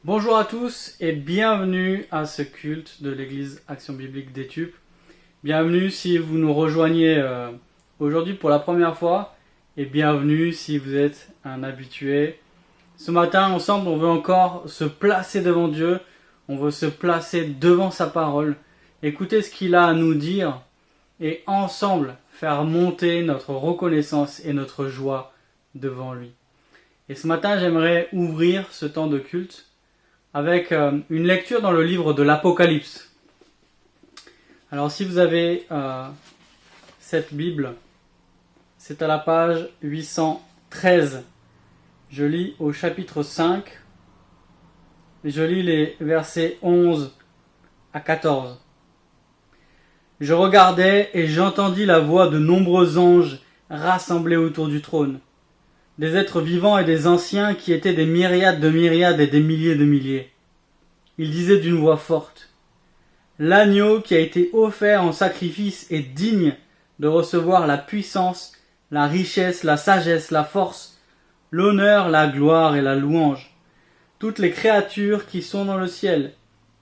Bonjour à tous et bienvenue à ce culte de l'église Action Biblique d'Étup. Bienvenue si vous nous rejoignez aujourd'hui pour la première fois et bienvenue si vous êtes un habitué. Ce matin, ensemble, on veut encore se placer devant Dieu, on veut se placer devant sa parole, écouter ce qu'il a à nous dire et ensemble faire monter notre reconnaissance et notre joie devant lui. Et ce matin, j'aimerais ouvrir ce temps de culte avec une lecture dans le livre de l'Apocalypse. Alors si vous avez cette Bible, c'est à la page 813. Je lis au chapitre 5, et je lis les versets 11 à 14. Je regardais et j'entendis la voix de nombreux anges rassemblés autour du trône, des êtres vivants et des anciens qui étaient des myriades de myriades et des milliers de milliers. Ils disaient d'une voix forte: l'agneau qui a été offert en sacrifice est digne de recevoir la puissance, la richesse, la sagesse, la force, l'honneur, la gloire et la louange. Toutes les créatures qui sont dans le ciel,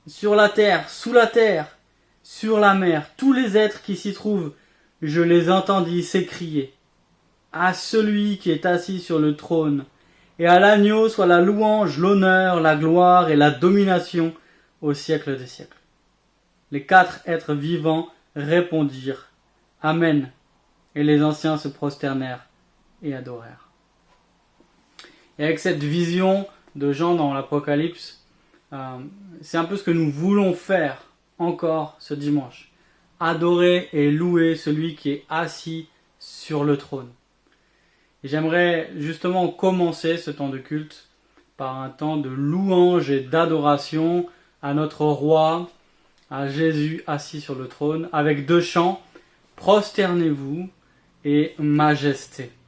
sur la terre, sous la terre, sur la mer, tous les êtres qui s'y trouvent, je les entendis s'écrier: à celui qui est assis sur le trône, et à l'agneau soit la louange, l'honneur, la gloire et la domination au siècle des siècles. Les 4 êtres vivants répondirent: Amen. Et les anciens se prosternèrent et adorèrent. Et avec cette vision de Jean dans l'Apocalypse, c'est un peu ce que nous voulons faire encore ce dimanche. Adorer et louer celui qui est assis sur le trône. Et j'aimerais justement commencer ce temps de culte par un temps de louange et d'adoration à notre roi, à Jésus assis sur le trône, avec 2 chants, Prosternez-vous et Majesté. Majesté.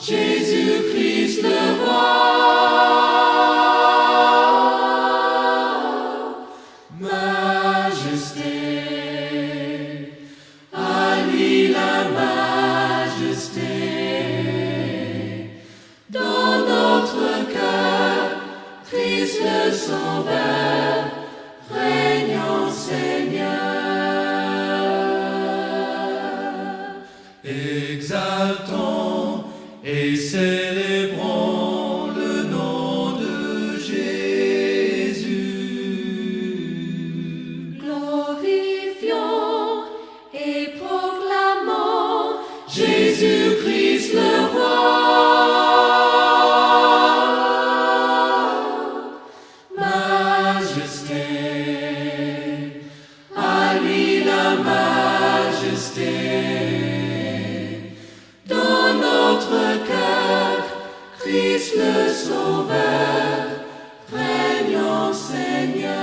Jésus-Christ le roi. Majesté, à lui la majesté. Dans notre cœur, Christ le Sauveur, régnant Seigneur. Exaltons et célébrons le nom de Jésus. Glorifions et proclamons Jésus-Christ le roi. Majesté, à lui la majesté. Dans notre cœur, Christ le Sauveur, régnant Seigneur.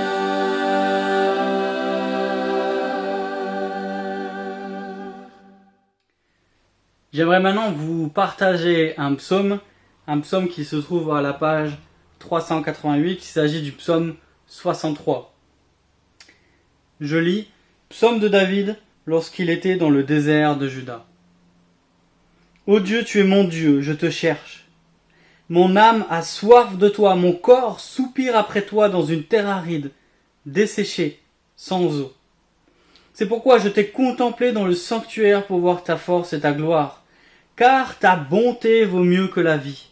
J'aimerais maintenant vous partager un psaume qui se trouve à la page 388, il s'agit du psaume 63. Je lis Psaume de David lorsqu'il était dans le désert de Juda. Ô Dieu, tu es mon Dieu, je te cherche. Mon âme a soif de toi, mon corps soupire après toi dans une terre aride, desséchée, sans eau. C'est pourquoi je t'ai contemplé dans le sanctuaire pour voir ta force et ta gloire, car ta bonté vaut mieux que la vie.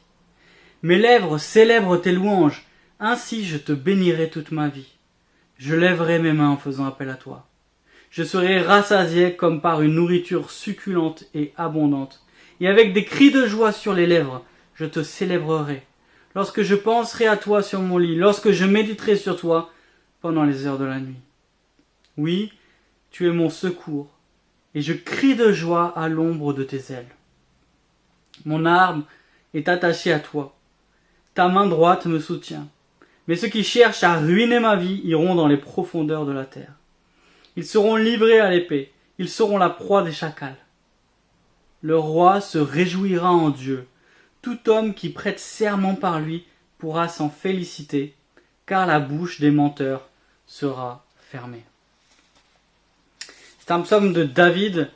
Mes lèvres célèbrent tes louanges, ainsi je te bénirai toute ma vie. Je lèverai mes mains en faisant appel à toi. Je serai rassasié comme par une nourriture succulente et abondante. Et avec des cris de joie sur les lèvres, je te célébrerai. Lorsque je penserai à toi sur mon lit, lorsque je méditerai sur toi pendant les heures de la nuit. Oui, tu es mon secours, et je crie de joie à l'ombre de tes ailes. Mon arme est attachée à toi. Ta main droite me soutient. Mais ceux qui cherchent à ruiner ma vie iront dans les profondeurs de la terre. Ils seront livrés à l'épée. Ils seront la proie des chacals. Le roi se réjouira en Dieu. Tout homme qui prête serment par lui pourra s'en féliciter, car la bouche des menteurs sera fermée. C'est un psaume de David,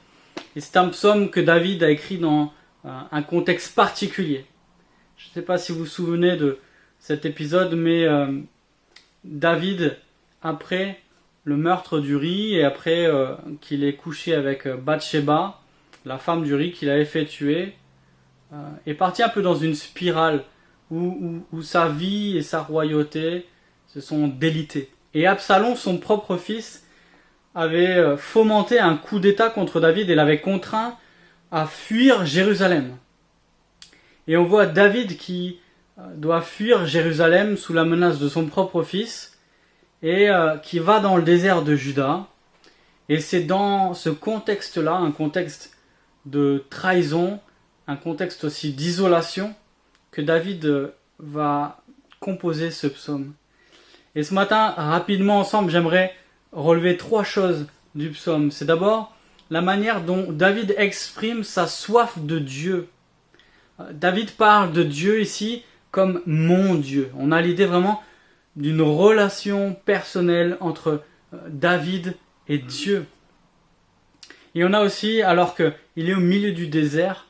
et c'est un psaume que David a écrit dans un contexte particulier. Je ne sais pas si vous vous souvenez de cet épisode, mais David, après le meurtre d'Uri et après qu'il ait couché avec Bathsheba, la femme d'Uri qu'il avait fait tuer, est parti un peu dans une spirale où sa vie et sa royauté se sont délitées. Et Absalom, son propre fils, avait fomenté un coup d'état contre David et l'avait contraint à fuir Jérusalem. Et on voit David qui doit fuir Jérusalem sous la menace de son propre fils et qui va dans le désert de Juda. Et c'est dans ce contexte-là, un contexte de trahison, un contexte aussi d'isolation, que David va composer ce psaume. Et ce matin, rapidement ensemble, j'aimerais relever 3 choses du psaume. C'est d'abord la manière dont David exprime sa soif de Dieu. David parle de Dieu ici comme mon Dieu. On a l'idée vraiment d'une relation personnelle entre David et Dieu. Et on a aussi, alors qu'il est au milieu du désert,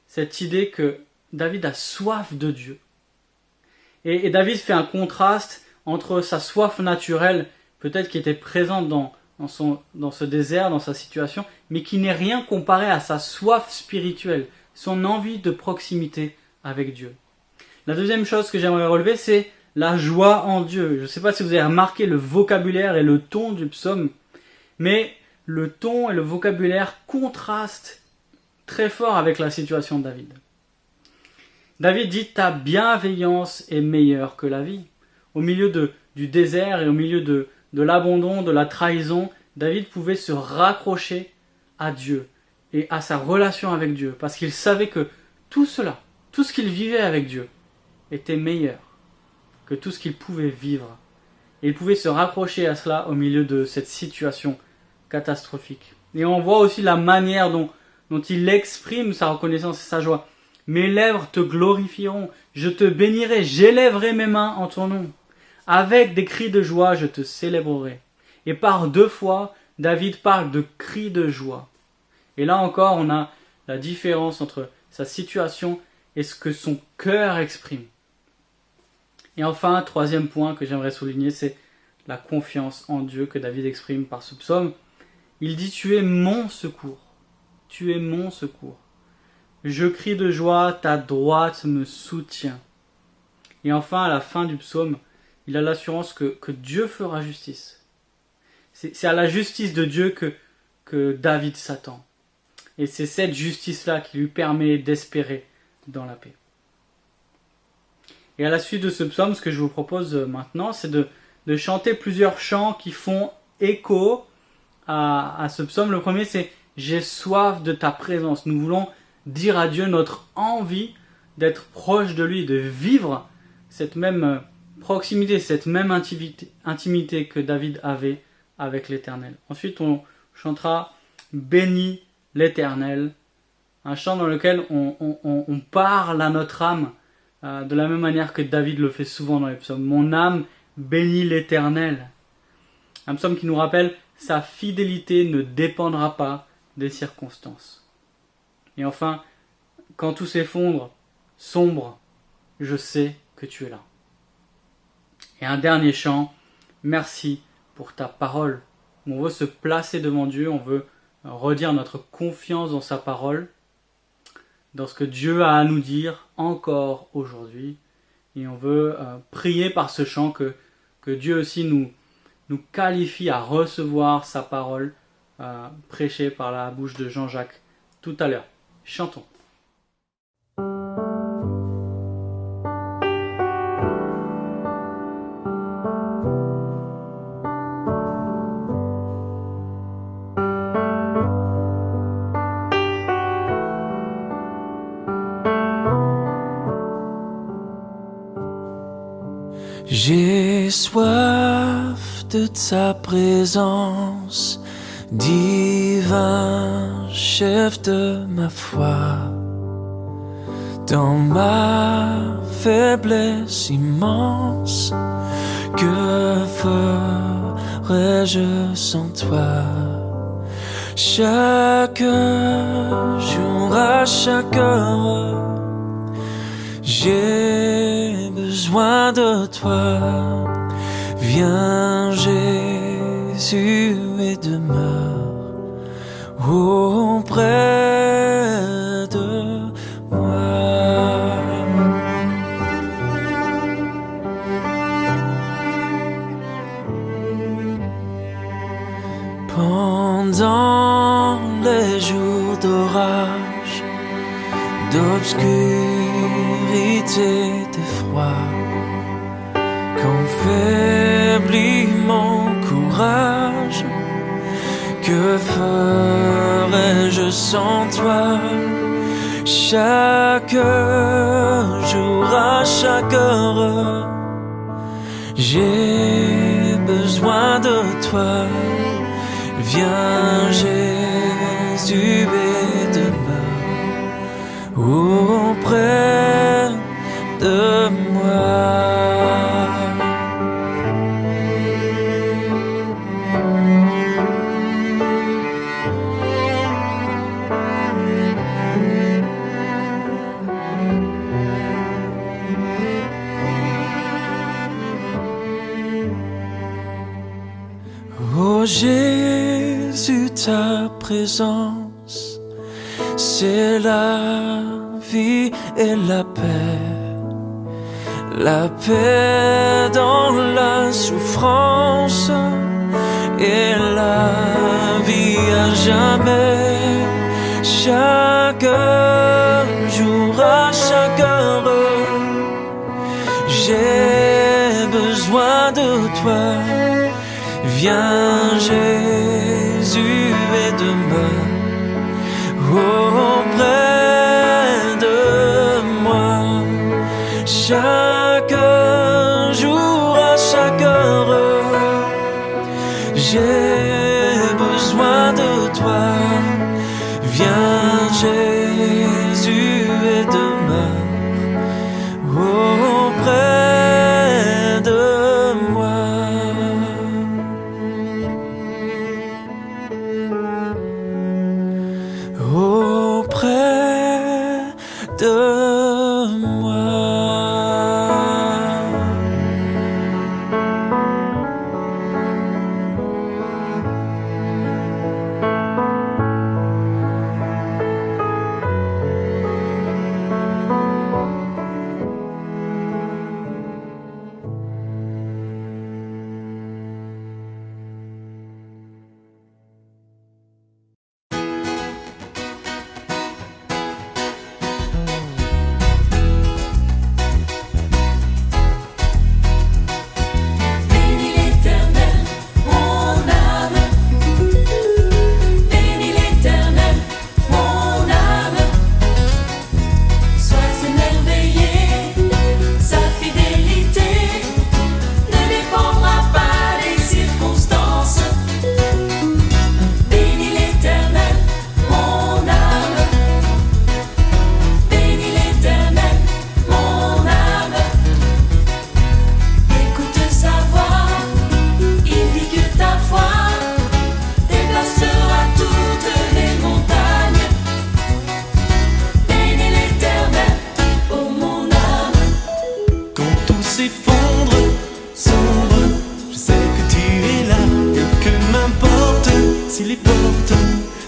cette idée que David a soif de Dieu. Et David fait un contraste entre sa soif naturelle, peut-être qui était présente dans ce désert, dans sa situation, mais qui n'est rien comparé à sa soif spirituelle, son envie de proximité avec Dieu. La deuxième chose que j'aimerais relever, c'est la joie en Dieu. Je ne sais pas si vous avez remarqué le vocabulaire et le ton du psaume, mais le ton et le vocabulaire contrastent très fort avec la situation de David. David dit « Ta bienveillance est meilleure que la vie ». Au milieu du désert et au milieu de l'abandon, de la trahison, David pouvait se raccrocher à Dieu et à sa relation avec Dieu, parce qu'il savait que tout cela, tout ce qu'il vivait avec Dieu, était meilleur que tout ce qu'il pouvait vivre. Et il pouvait se raccrocher à cela au milieu de cette situation catastrophique. Et on voit aussi la manière dont il exprime sa reconnaissance et sa joie. Mes lèvres te glorifieront. Je te bénirai. J'élèverai mes mains en ton nom. Avec des cris de joie, je te célébrerai. Et par 2 fois, David parle de cris de joie. Et là encore, on a la différence entre sa situation et ce que son cœur exprime. Et enfin, 3e point que j'aimerais souligner, c'est la confiance en Dieu que David exprime par ce psaume. Il dit « Tu es mon secours. Tu es mon secours. Je crie de joie, ta droite me soutient. » Et enfin, à la fin du psaume, il a l'assurance que Dieu fera justice. C'est à la justice de Dieu que David s'attend. Et c'est cette justice-là qui lui permet d'espérer dans la paix. Et à la suite de ce psaume, ce que je vous propose maintenant, c'est de chanter plusieurs chants qui font écho à ce psaume. Le premier, c'est « J'ai soif de ta présence ». Nous voulons dire à Dieu notre envie d'être proche de lui, de vivre cette même proximité, cette même intimité que David avait avec l'Éternel. Ensuite, on chantera « Bénis l'Éternel », un chant dans lequel on parle à notre âme de la même manière que David le fait souvent dans les psaumes. « Mon âme bénit l'Éternel ». Un psaume qui nous rappelle « Sa fidélité ne dépendra pas des circonstances ». Et enfin, « Quand tout s'effondre, sombre, je sais que tu es là ». Et un dernier chant, « Merci pour ta parole ». On veut se placer devant Dieu, on veut redire notre confiance dans sa parole, dans ce que Dieu a à nous dire encore aujourd'hui. Et on veut prier par ce chant que Dieu aussi nous qualifie à recevoir sa parole prêchée par la bouche de Jean-Jacques tout à l'heure. Chantons. J'ai soif de ta présence, divin chef de ma foi. Dans ma faiblesse immense, que ferais-je sans toi? Chaque jour, à chaque heure, j'ai besoin de toi. Viens Jésus et demeure auprès de moi. Pendant les jours d'orage, d'obscurité, de froid, quand faiblit mon courage, que ferais-je sans toi? Chaque jour, à chaque heure, j'ai besoin de toi. Viens Jésus et demeure auprès de moi. Oh Jésus, ta présence, c'est la vie et la paix dans la souffrance et la vie à jamais. Chaque jour, à chaque heure, j'ai besoin de toi. Viens Jésus et demeure auprès de moi. Chaque jour, à chaque heure, j'ai besoin de toi. Viens Jésus et demeure de moi. Si les portes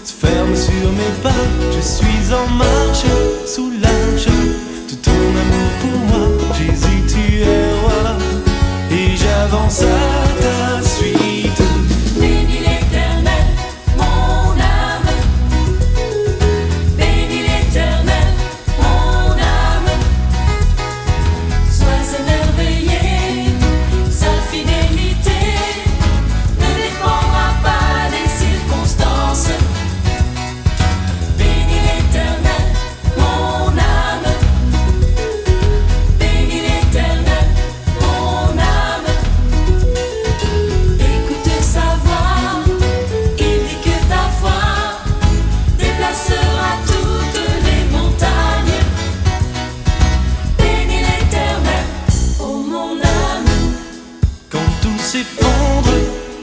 se ferment sur mes pas, je suis en marche sous l'arche de ton amour pour moi. Jésus, tu es roi et j'avance à ta suite. Bénis l'Éternel, mon âme. Bénis l'Éternel, mon âme. Sois émerveillé, sa fidélité ne dépendra pas des circonstances. Bénis l'Éternel, mon âme. Bénis l'Éternel, mon âme. Écoute sa voix, il dit que ta foi déplacera toutes les montagnes. Bénis l'Éternel, ô mon âme. Quand tout s'effondre,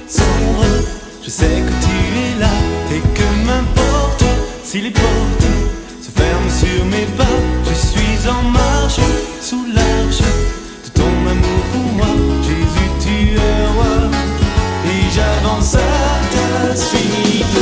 sombre, je sais que tu es là et que m'importe si les portes se ferment sur mes pas. Je suis en marche sous l'arche de ton amour pour moi. Jésus, tu es roi et j'avance à ta suite.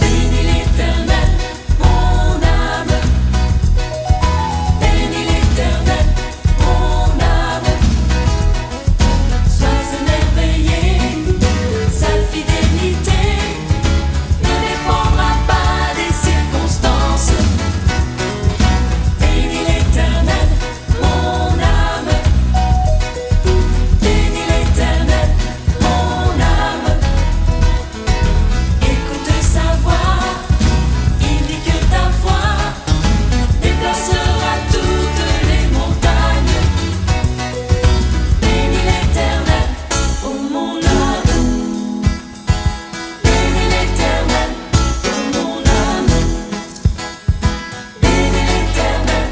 Bénis l'Éternel, mon âme. Bénis l'Éternel, mon âme. Sois émerveillé, sa fidélité ne dépendra pas des circonstances. Bénis l'Éternel, mon âme. Bénis l'Éternel, mon âme. Écoute sa voix, il dit que ta foi déplacera toutes les montagnes. Bénis l'Éternel, ô mon âme. Bénis l'Éternel, ô mon âme. Bénis l'Éternel,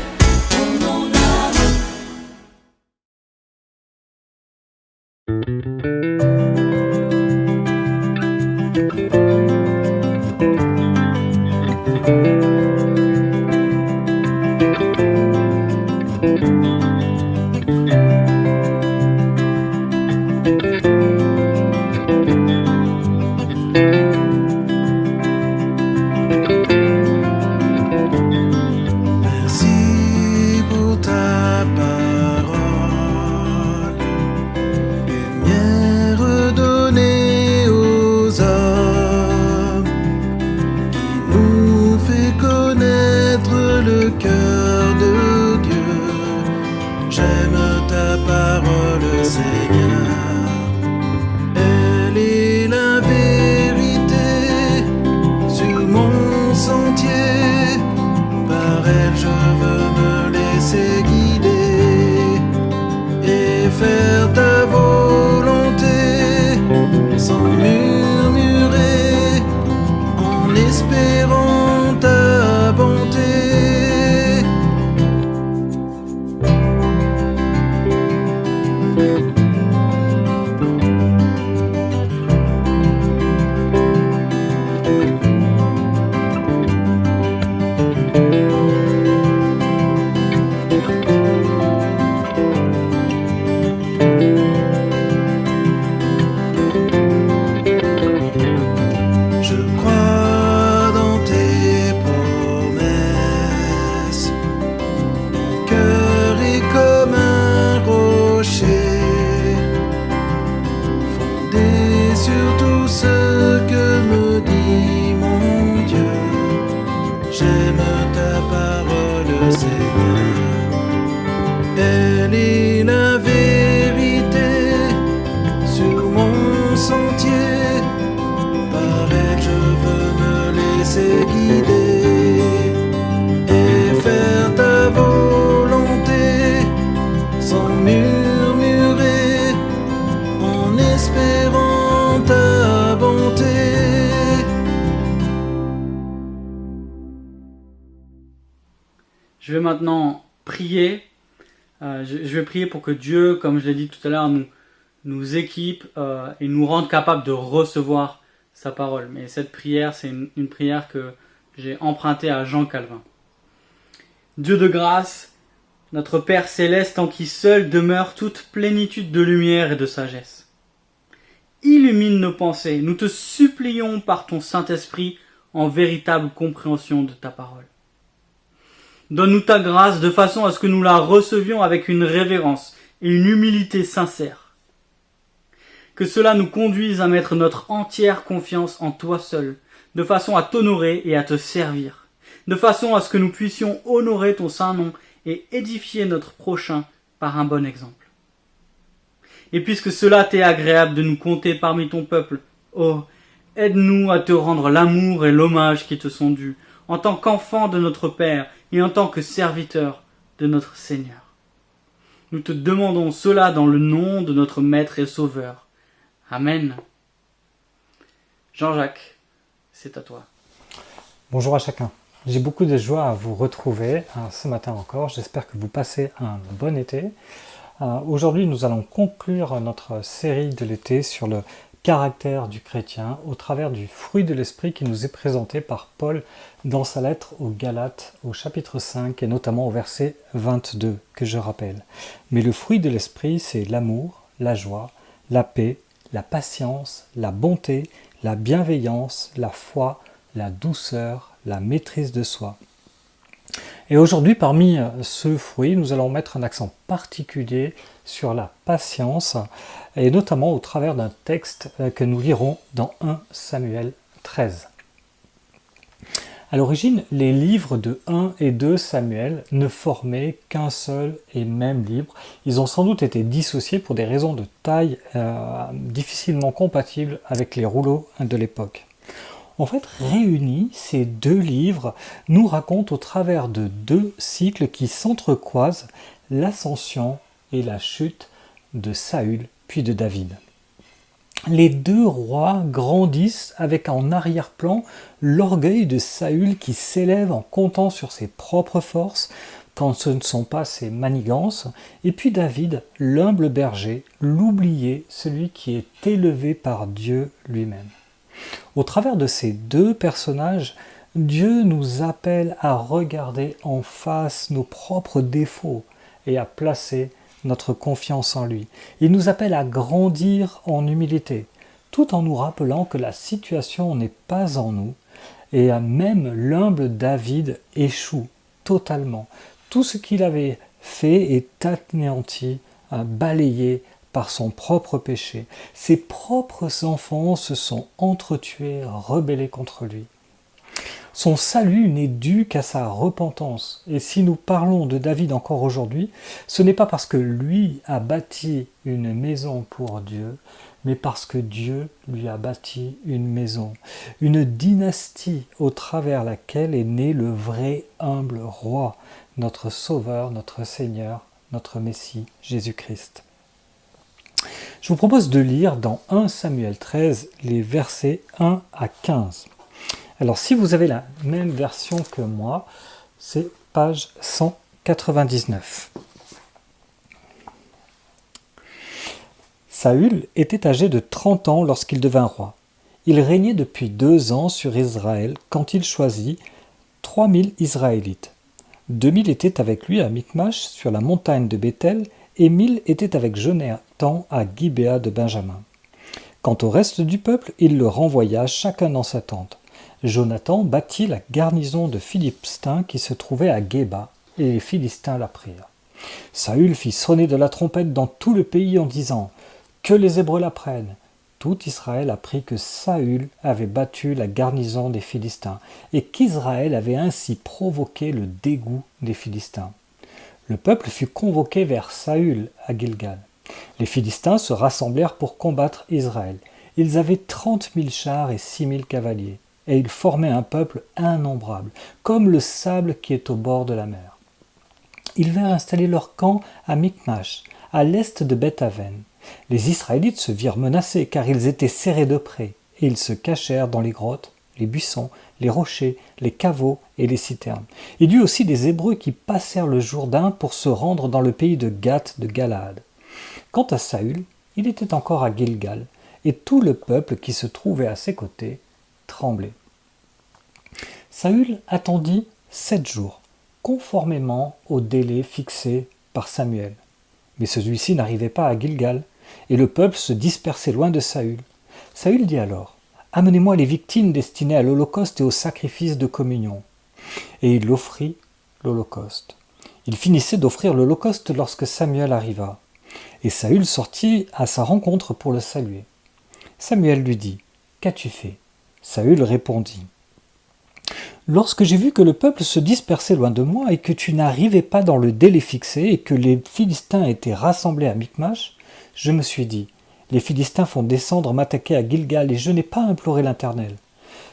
ô mon âme. le cœur de Dieu. J'aime ta parole, Seigneur. Elle est la vérité sur mon sentier. Par elle je veux me laisser guider et faire ta volonté sans murmurer, en espérant ta bonté. Je crois dans tes promesses. Mon cœur est comme un rocher, fondé sur tout ce que me dit mon Dieu. J'aime ta parole, Seigneur. Elle est la vérité sur mon sentier. Par elle je veux me laisser guider et faire ta volonté sans murmurer, en espérant ta bonté. Je vais maintenant prier. Je vais prier pour que Dieu, comme je l'ai dit tout à l'heure, nous équipe et nous rende capables de recevoir sa parole. Mais cette prière, c'est une prière que j'ai empruntée à Jean Calvin. Dieu de grâce, notre Père céleste en qui seul demeure toute plénitude de lumière et de sagesse. Illumine nos pensées, nous te supplions par ton Saint-Esprit en véritable compréhension de ta parole. Donne-nous ta grâce de façon à ce que nous la recevions avec une révérence et une humilité sincère. Que cela nous conduise à mettre notre entière confiance en toi seul, de façon à t'honorer et à te servir, de façon à ce que nous puissions honorer ton saint nom et édifier notre prochain par un bon exemple. Et puisque cela t'est agréable de nous compter parmi ton peuple, oh, aide-nous à te rendre l'amour et l'hommage qui te sont dus, en tant qu'enfant de notre Père et en tant que serviteur de notre Seigneur. Nous te demandons cela dans le nom de notre Maître et Sauveur. Amen. Jean-Jacques, c'est à toi. Bonjour à chacun. J'ai beaucoup de joie à vous retrouver ce matin encore. J'espère que vous passez un bon été. Aujourd'hui, nous allons conclure notre série de l'été sur le caractère du chrétien au travers du fruit de l'esprit qui nous est présenté par Paul dans sa lettre aux Galates au chapitre 5 et notamment au verset 22 que je rappelle. Mais le fruit de l'esprit, c'est l'amour, la joie, la paix, la patience, la bonté, la bienveillance, la foi, la douceur, la maîtrise de soi. Et aujourd'hui, parmi ce fruit, nous allons mettre un accent particulier sur la patience, et notamment au travers d'un texte que nous lirons dans 1 Samuel 13. À l'origine, les livres de 1 et 2 Samuel ne formaient qu'un seul et même livre. Ils ont sans doute été dissociés pour des raisons de taille difficilement compatibles avec les rouleaux de l'époque. En fait, réunis, ces deux livres nous racontent au travers de deux cycles qui s'entrecroisent l'ascension et la chute de Saül puis de David. Les deux rois grandissent avec en arrière-plan l'orgueil de Saül qui s'élève en comptant sur ses propres forces quand ce ne sont pas ses manigances, et puis David, l'humble berger, l'oublié, celui qui est élevé par Dieu lui-même. Au travers de ces deux personnages, Dieu nous appelle à regarder en face nos propres défauts et à placer notre confiance en lui. Il nous appelle à grandir en humilité, tout en nous rappelant que la situation n'est pas en nous, et même l'humble David échoue totalement. Tout ce qu'il avait fait est anéanti, balayé par son propre péché. Ses propres enfants se sont entretués, rebellés contre lui. Son salut n'est dû qu'à sa repentance. Et si nous parlons de David encore aujourd'hui, ce n'est pas parce que lui a bâti une maison pour Dieu, mais parce que Dieu lui a bâti une maison, une dynastie au travers laquelle est né le vrai humble roi, notre Sauveur, notre Seigneur, notre Messie, Jésus-Christ. Je vous propose de lire dans 1 Samuel 13 les versets 1 à 15. Alors si vous avez la même version que moi, c'est page 199. Saül était âgé de 30 ans lorsqu'il devint roi. Il régnait depuis 2 ans sur Israël quand il choisit 3000 Israélites. 2000 étaient avec lui à Michmash sur la montagne de Béthel et 1000 étaient avec Jonathan à Gibéa de Benjamin. Quant au reste du peuple, il le renvoya chacun dans sa tente. Jonathan bâtit la garnison de Philistins qui se trouvait à Géba, et les Philistins la prirent. Saül fit sonner de la trompette dans tout le pays en disant « Que les Hébreux la prennent !» Tout Israël apprit que Saül avait battu la garnison des Philistins, et qu'Israël avait ainsi provoqué le dégoût des Philistins. Le peuple fut convoqué vers Saül à Gilgal. Les Philistins se rassemblèrent pour combattre Israël. Ils avaient 30 000 chars et 6 000 cavaliers. Et ils formaient un peuple innombrable, comme le sable qui est au bord de la mer. Ils vinrent installer leur camp à Michmash, à l'est de Beth-Aven. Les Israélites se virent menacés, car ils étaient serrés de près, et ils se cachèrent dans les grottes, les buissons, les rochers, les caveaux et les citernes. Il y eut aussi des Hébreux qui passèrent le Jourdain pour se rendre dans le pays de Gath de Galaad. Quant à Saül, il était encore à Gilgal, et tout le peuple qui se trouvait à ses côtés tremblait. Saül attendit 7 jours, conformément au délai fixé par Samuel. Mais celui-ci n'arrivait pas à Gilgal, et le peuple se dispersait loin de Saül. Saül dit alors « Amenez-moi les victimes destinées à l'holocauste et au sacrifice de communion. » Et il offrit l'holocauste. Il finissait d'offrir l'holocauste lorsque Samuel arriva. Et Saül sortit à sa rencontre pour le saluer. Samuel lui dit « Qu'as-tu fait » Saül répondit « Lorsque j'ai vu que le peuple se dispersait loin de moi et que tu n'arrivais pas dans le délai fixé et que les Philistins étaient rassemblés à Michmash, je me suis dit, les Philistins font descendre m'attaquer à Gilgal et je n'ai pas imploré l'Éternel.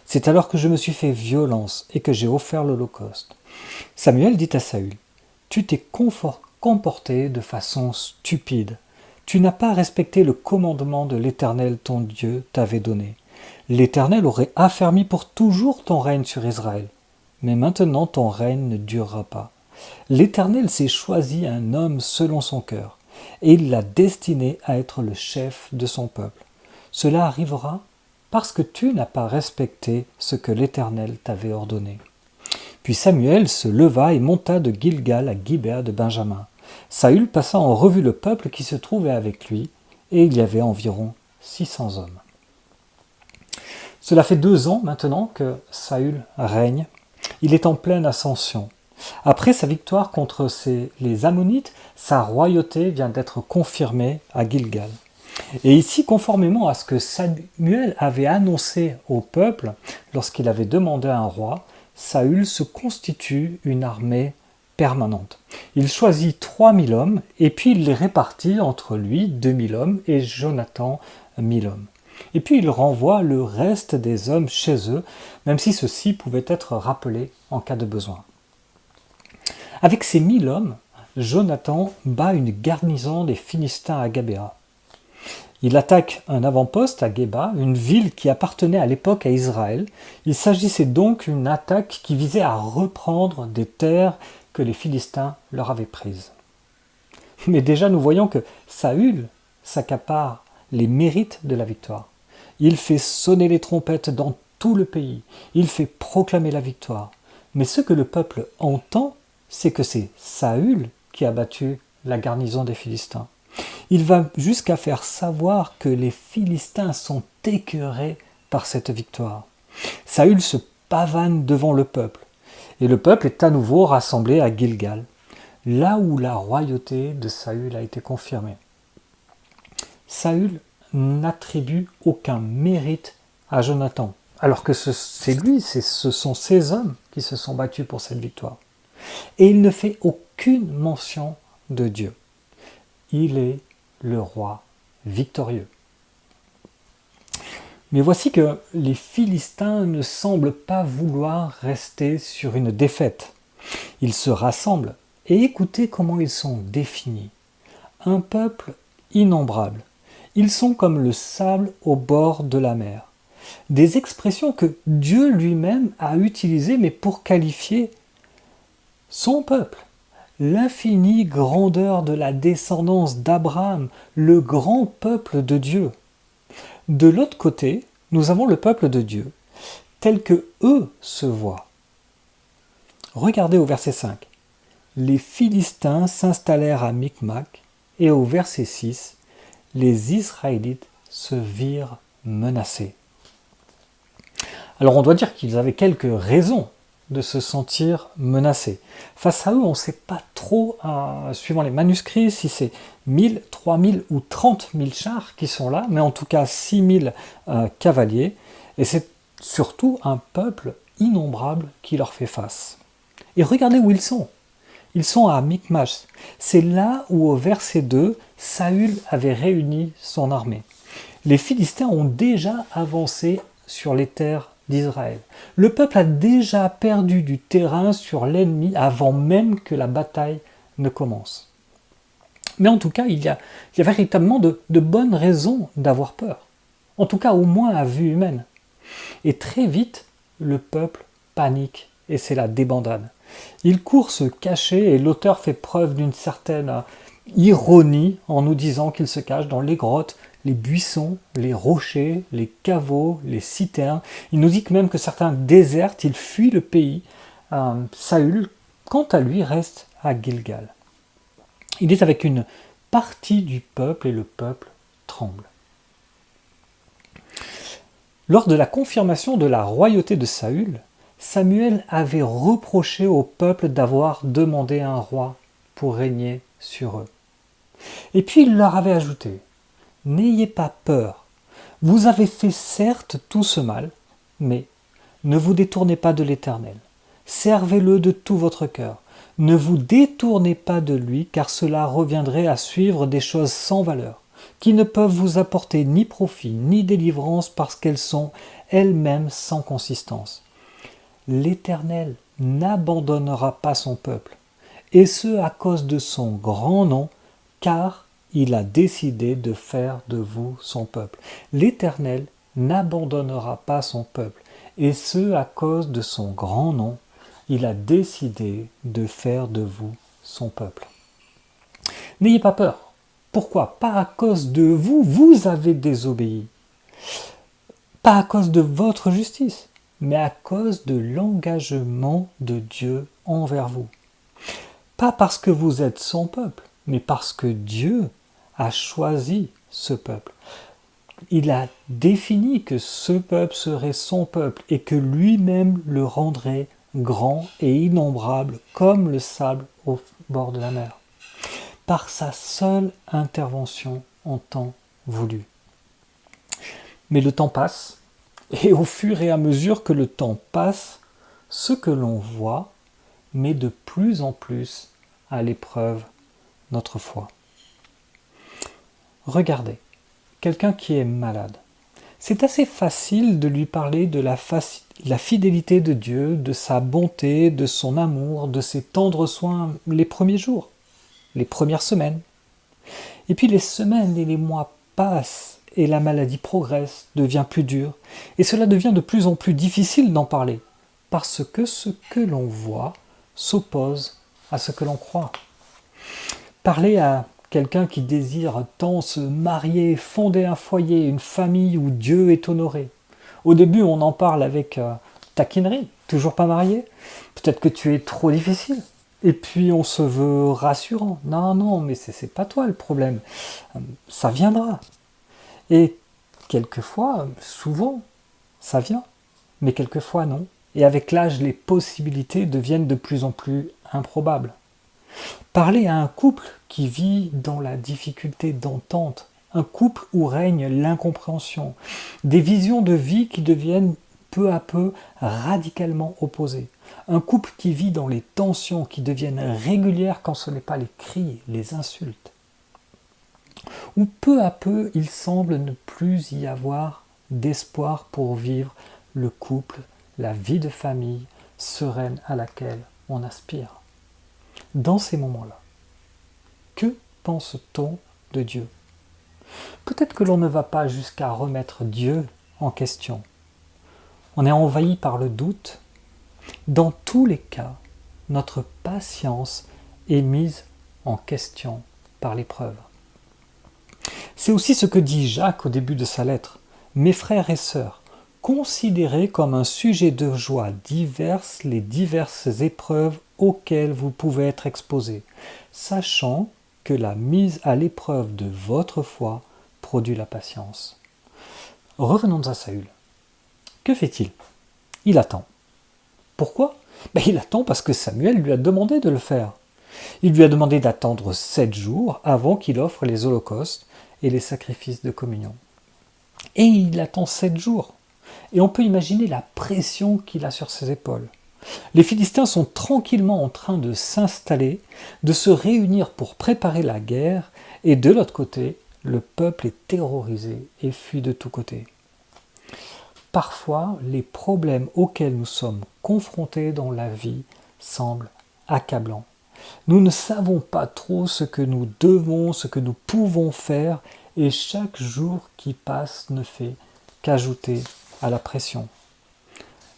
C'est alors que je me suis fait violence et que j'ai offert l'holocauste. » Samuel dit à Saül, « Tu t'es comporté de façon stupide. Tu n'as pas respecté le commandement de l'Éternel ton Dieu t'avait donné. L'Éternel aurait affermi pour toujours ton règne sur Israël. Mais maintenant ton règne ne durera pas. L'Éternel s'est choisi un homme selon son cœur, et il l'a destiné à être le chef de son peuple. Cela arrivera parce que tu n'as pas respecté ce que l'Éternel t'avait ordonné. » Puis Samuel se leva et monta de Gilgal à Gibéa de Benjamin. Saül passa en revue le peuple qui se trouvait avec lui, et il y avait environ 600 hommes. Cela fait 2 ans maintenant que Saül règne. Il est en pleine ascension. Après sa victoire contre les Ammonites, sa royauté vient d'être confirmée à Gilgal. Et ici, conformément à ce que Samuel avait annoncé au peuple lorsqu'il avait demandé un roi, Saül se constitue une armée permanente. Il choisit 3000 hommes et puis il les répartit entre lui, 2000 hommes, et Jonathan, 1000 hommes. Et puis il renvoie le reste des hommes chez eux, même si ceux-ci pouvaient être rappelés en cas de besoin. Avec ces 1000 hommes, Jonathan bat une garnison des Philistins à Gabéa. Il attaque un avant-poste à Géba, une ville qui appartenait à l'époque à Israël. Il s'agissait donc d'une attaque qui visait à reprendre des terres que les Philistins leur avaient prises. Mais déjà nous voyons que Saül s'accapare les mérites de la victoire. Il fait sonner les trompettes dans tout le pays. Il fait proclamer la victoire. Mais ce que le peuple entend, c'est que c'est Saül qui a battu la garnison des Philistins. Il va jusqu'à faire savoir que les Philistins sont écœurés par cette victoire. Saül se pavane devant le peuple. Et le peuple est à nouveau rassemblé à Gilgal, là où la royauté de Saül a été confirmée. Saül n'attribue aucun mérite à Jonathan, alors que ce sont ces hommes qui se sont battus pour cette victoire. Et il ne fait aucune mention de Dieu. Il est le roi victorieux. Mais voici que les Philistins ne semblent pas vouloir rester sur une défaite. Ils se rassemblent et écoutez comment ils sont définis. Un peuple innombrable. Ils sont comme le sable au bord de la mer. Des expressions que Dieu lui-même a utilisées, mais pour qualifier son peuple. L'infinie grandeur de la descendance d'Abraham, le grand peuple de Dieu. De l'autre côté, nous avons le peuple de Dieu, tel que eux se voient. Regardez au verset 5. Les Philistins s'installèrent à Micmac, et au verset 6, les Israélites se virent menacés. Alors on doit dire qu'ils avaient quelques raisons de se sentir menacés. Face à eux, on ne sait pas trop, suivant les manuscrits, si c'est 1000, 3000 ou 30 000 chars qui sont là, mais en tout cas 6000 cavaliers, et c'est surtout un peuple innombrable qui leur fait face. Et regardez où ils sont. Ils sont à Micmash. C'est là où, au verset 2, Saül avait réuni son armée. Les Philistins ont déjà avancé sur les terres d'Israël. Le peuple a déjà perdu du terrain sur l'ennemi avant même que la bataille ne commence. Mais en tout cas, il y a véritablement de bonnes raisons d'avoir peur. En tout cas, au moins à vue humaine. Et très vite, le peuple panique et c'est la débandade. Il court se cacher et l'auteur fait preuve d'une certaine ironie en nous disant qu'il se cache dans les grottes, les buissons, les rochers, les caveaux, les citernes. Il nous dit que même que certains désertent, ils fuient le pays. Saül, quant à lui, reste à Gilgal. Il est avec une partie du peuple et le peuple tremble. Lors de la confirmation de la royauté de Saül, Samuel avait reproché au peuple d'avoir demandé un roi pour régner sur eux. Et puis il leur avait ajouté « N'ayez pas peur, vous avez fait certes tout ce mal, mais ne vous détournez pas de l'Éternel. Servez-le de tout votre cœur. Ne vous détournez pas de lui, car cela reviendrait à suivre des choses sans valeur, qui ne peuvent vous apporter ni profit ni délivrance parce qu'elles sont elles-mêmes sans consistance. L'Éternel n'abandonnera pas son peuple, et ce à cause de son grand nom, car il a décidé de faire de vous son peuple. L'Éternel n'abandonnera pas son peuple, et ce à cause de son grand nom, il a décidé de faire de vous son peuple. N'ayez pas peur. Pourquoi ? Pas à cause de vous, vous avez désobéi. Pas à cause de votre justice, mais à cause de l'engagement de Dieu envers vous. Pas parce que vous êtes son peuple, mais parce que Dieu a choisi ce peuple. Il a défini que ce peuple serait son peuple et que lui-même le rendrait grand et innombrable comme le sable au bord de la mer. Par sa seule intervention en temps voulu. Mais le temps passe, et au fur et à mesure que le temps passe, ce que l'on voit met de plus en plus à l'épreuve notre foi. Regardez, quelqu'un qui est malade. C'est assez facile de lui parler de la fidélité de Dieu, de sa bonté, de son amour, de ses tendres soins les premiers jours, les premières semaines. Et puis les semaines et les mois passent et la maladie progresse, devient plus dure. Et cela devient de plus en plus difficile d'en parler, parce que ce que l'on voit s'oppose à ce que l'on croit. Parler à quelqu'un qui désire tant se marier, fonder un foyer, une famille où Dieu est honoré. Au début, on en parle avec taquinerie, toujours pas marié. Peut-être que tu es trop difficile. Et puis on se veut rassurant. Non, mais c'est pas toi le problème. Ça viendra. Et quelquefois, souvent, ça vient. Mais quelquefois, non. Et avec l'âge, les possibilités deviennent de plus en plus improbables. Parler à un couple qui vit dans la difficulté d'entente, un couple où règne l'incompréhension, des visions de vie qui deviennent peu à peu radicalement opposés. Un couple qui vit dans les tensions qui deviennent régulières quand ce n'est pas les cris, les insultes. Où peu à peu il semble ne plus y avoir d'espoir pour vivre le couple, la vie de famille sereine à laquelle on aspire. Dans ces moments-là, que pense-t-on de Dieu ? Peut-être que l'on ne va pas jusqu'à remettre Dieu en question. On est envahi par le doute. Dans tous les cas, notre patience est mise en question par l'épreuve. C'est aussi ce que dit Jacques au début de sa lettre. « Mes frères et sœurs, considérez comme un sujet de joie diverses les diverses épreuves auxquelles vous pouvez être exposés, sachant que la mise à l'épreuve de votre foi produit la patience. » Revenons à Saül. Que fait-il ? Il attend. Pourquoi ? Il attend parce que Samuel lui a demandé de le faire. Il lui a demandé d'attendre 7 jours avant qu'il offre les holocaustes et les sacrifices de communion. Et il attend 7 jours. Et on peut imaginer la pression qu'il a sur ses épaules. Les Philistins sont tranquillement en train de s'installer, de se réunir pour préparer la guerre, et de l'autre côté, le peuple est terrorisé et fuit de tous côtés. Parfois, les problèmes auxquels nous sommes confrontés dans la vie semblent accablants. Nous ne savons pas trop ce que nous devons, ce que nous pouvons faire, et chaque jour qui passe ne fait qu'ajouter à la pression.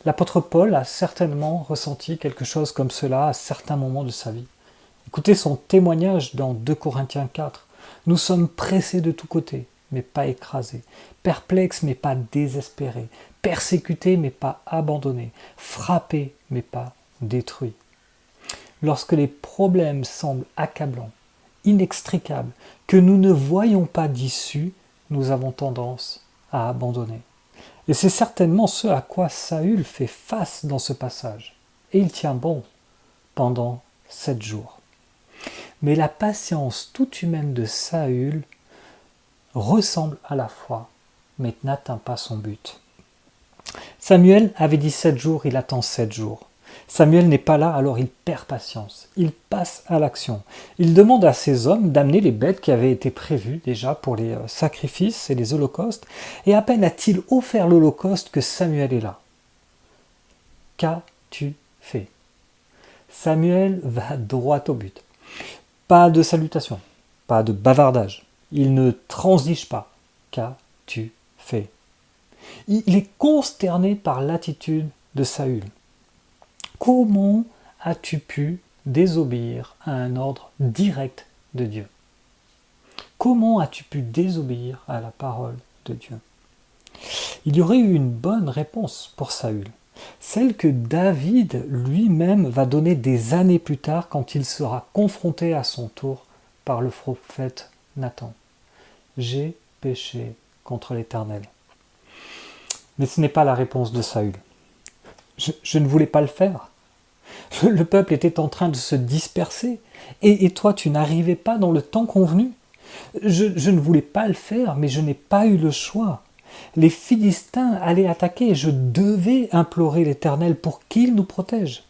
L'apôtre Paul a certainement ressenti quelque chose comme cela à certains moments de sa vie. Écoutez son témoignage dans 2 Corinthiens 4. « Nous sommes pressés de tous côtés, mais pas écrasés, perplexes, mais pas désespérés, persécutés, mais pas abandonnés, frappés, mais pas détruits. » Lorsque les problèmes semblent accablants, inextricables, que nous ne voyons pas d'issue, nous avons tendance à abandonner. Et c'est certainement ce à quoi Saül fait face dans ce passage. Et il tient bon pendant 7 jours. Mais la patience toute humaine de Saül ressemble à la foi, mais n'atteint pas son but. Samuel avait dit 7 jours, il attend 7 jours. Samuel n'est pas là, alors il perd patience. Il passe à l'action. Il demande à ses hommes d'amener les bêtes qui avaient été prévues déjà pour les sacrifices et les holocaustes. Et à peine a-t-il offert l'holocauste que Samuel est là. Qu'as-tu fait ? Samuel va droit au but. Pas de salutation, pas de bavardage. Il ne transige pas. Qu'as-tu fait ? Il est consterné par l'attitude de Saül. Comment as-tu pu désobéir à un ordre direct de Dieu ? Comment as-tu pu désobéir à la parole de Dieu ? Il y aurait eu une bonne réponse pour Saül, celle que David lui-même va donner des années plus tard quand il sera confronté à son tour par le prophète Nathan. « J'ai péché contre l'Éternel. » Mais ce n'est pas la réponse de Saül. Je ne voulais pas le faire. Le peuple était en train de se disperser. Et toi, tu n'arrivais pas dans le temps convenu. Je ne voulais pas le faire, mais je n'ai pas eu le choix. Les Philistins allaient attaquer et je devais implorer l'Éternel pour qu'il nous protège.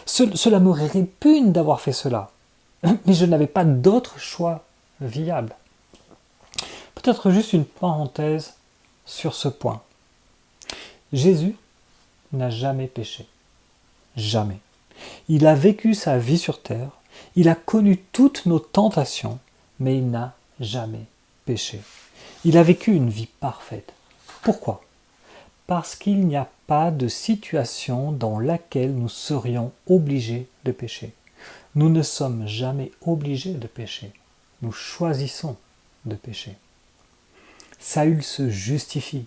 Cela me répugne d'avoir fait cela. Mais je n'avais pas d'autre choix viable. Peut-être juste une parenthèse sur ce point. Jésus n'a jamais péché. Jamais. Il a vécu sa vie sur terre, il a connu toutes nos tentations, mais il n'a jamais péché. Il a vécu une vie parfaite. Pourquoi ? Parce qu'il n'y a pas de situation dans laquelle nous serions obligés de pécher. Nous ne sommes jamais obligés de pécher. Nous choisissons de pécher. Saül se justifie.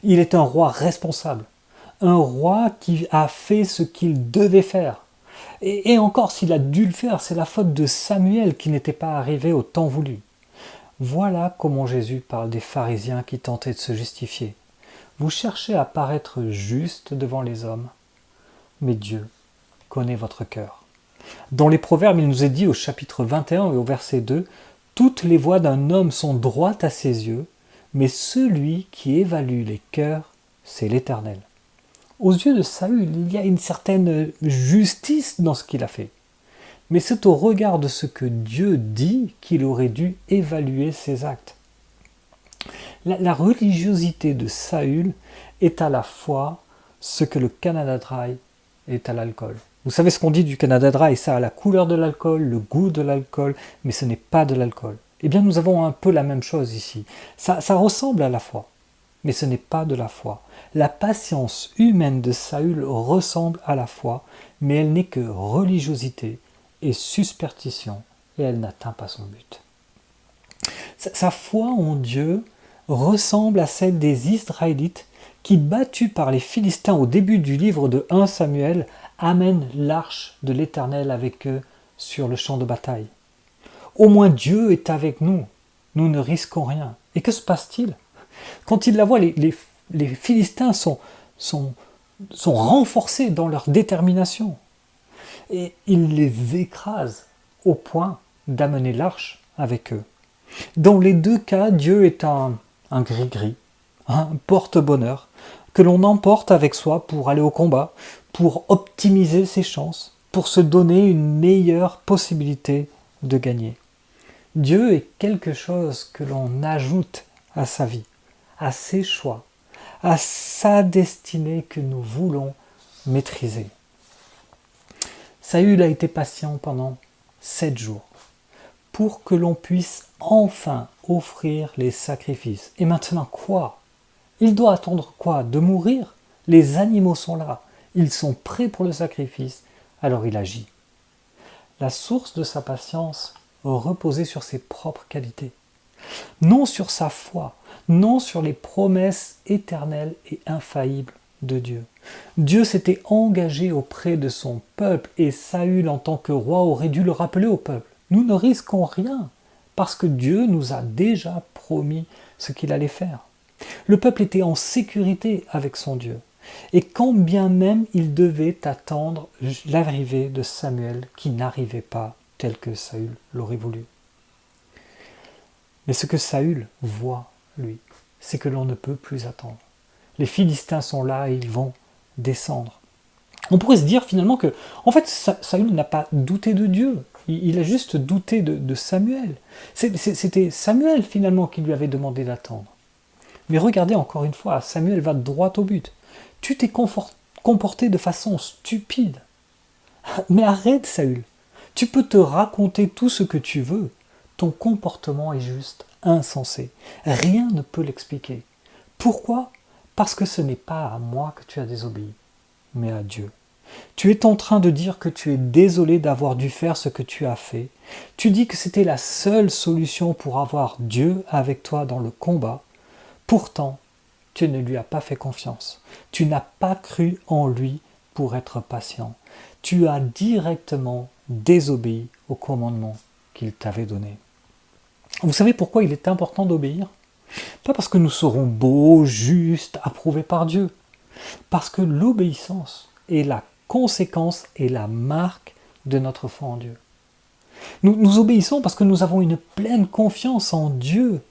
Il est un roi responsable. Un roi qui a fait ce qu'il devait faire. Et encore, s'il a dû le faire, c'est la faute de Samuel qui n'était pas arrivé au temps voulu. Voilà comment Jésus parle des pharisiens qui tentaient de se justifier. Vous cherchez à paraître juste devant les hommes, mais Dieu connaît votre cœur. Dans les Proverbes, il nous est dit au chapitre 21 et au verset 2, « Toutes les voies d'un homme sont droites à ses yeux, mais celui qui évalue les cœurs, c'est l'Éternel. » Aux yeux de Saül, il y a une certaine justice dans ce qu'il a fait. Mais c'est au regard de ce que Dieu dit qu'il aurait dû évaluer ses actes. La religiosité de Saül est à la fois ce que le Canada Dry est à l'alcool. Vous savez ce qu'on dit du Canada Dry, ça a la couleur de l'alcool, le goût de l'alcool, mais ce n'est pas de l'alcool. Eh bien, nous avons un peu la même chose ici. Ça ressemble à la foi, mais ce n'est pas de la foi. La patience humaine de Saül ressemble à la foi, mais elle n'est que religiosité et superstition, et elle n'atteint pas son but. Sa foi en Dieu ressemble à celle des Israélites qui, battus par les Philistins au début du livre de 1 Samuel, amènent l'arche de l'Éternel avec eux sur le champ de bataille. Au moins Dieu est avec nous, nous ne risquons rien. Et que se passe-t-il? Quand ils la voient, les Philistins sont renforcés dans leur détermination. Et ils les écrasent au point d'amener l'arche avec eux. Dans les deux cas, Dieu est un gris-gris, un porte-bonheur, que l'on emporte avec soi pour aller au combat, pour optimiser ses chances, pour se donner une meilleure possibilité de gagner. Dieu est quelque chose que l'on ajoute à sa vie, à ses choix, à sa destinée que nous voulons maîtriser. Saül a été patient pendant 7 jours pour que l'on puisse enfin offrir les sacrifices. Et maintenant quoi? Il doit attendre quoi? De mourir? Les animaux sont là, ils sont prêts pour le sacrifice, alors il agit. La source de sa patience reposait sur ses propres qualités, non sur sa foi, non sur les promesses éternelles et infaillibles de Dieu. Dieu s'était engagé auprès de son peuple et Saül en tant que roi aurait dû le rappeler au peuple. Nous ne risquons rien parce que Dieu nous a déjà promis ce qu'il allait faire. Le peuple était en sécurité avec son Dieu. Et quand bien même il devait attendre l'arrivée de Samuel qui n'arrivait pas tel que Saül l'aurait voulu. Mais ce que Saül voit, lui, c'est que l'on ne peut plus attendre. Les Philistins sont là et ils vont descendre. On pourrait se dire finalement que, en fait, Saül n'a pas douté de Dieu. Il a juste douté de Samuel. C'était Samuel finalement qui lui avait demandé d'attendre. Mais regardez encore une fois, Samuel va droit au but. Tu t'es comporté de façon stupide. Mais arrête Saül. Tu peux te raconter tout ce que tu veux. Ton comportement est juste insensé. Rien ne peut l'expliquer. Pourquoi? Parce que ce n'est pas à moi que tu as désobéi, mais à Dieu. Tu es en train de dire que tu es désolé d'avoir dû faire ce que tu as fait. Tu dis que c'était la seule solution pour avoir Dieu avec toi dans le combat. Pourtant, tu ne lui as pas fait confiance. Tu n'as pas cru en lui pour être patient. Tu as directement désobéi au commandement qu'il t'avait donné. Vous savez pourquoi il est important d'obéir? Pas parce que nous serons beaux, justes, approuvés par Dieu. Parce que l'obéissance est la conséquence et la marque de notre foi en Dieu. Nous obéissons parce que nous avons une pleine confiance en Dieu,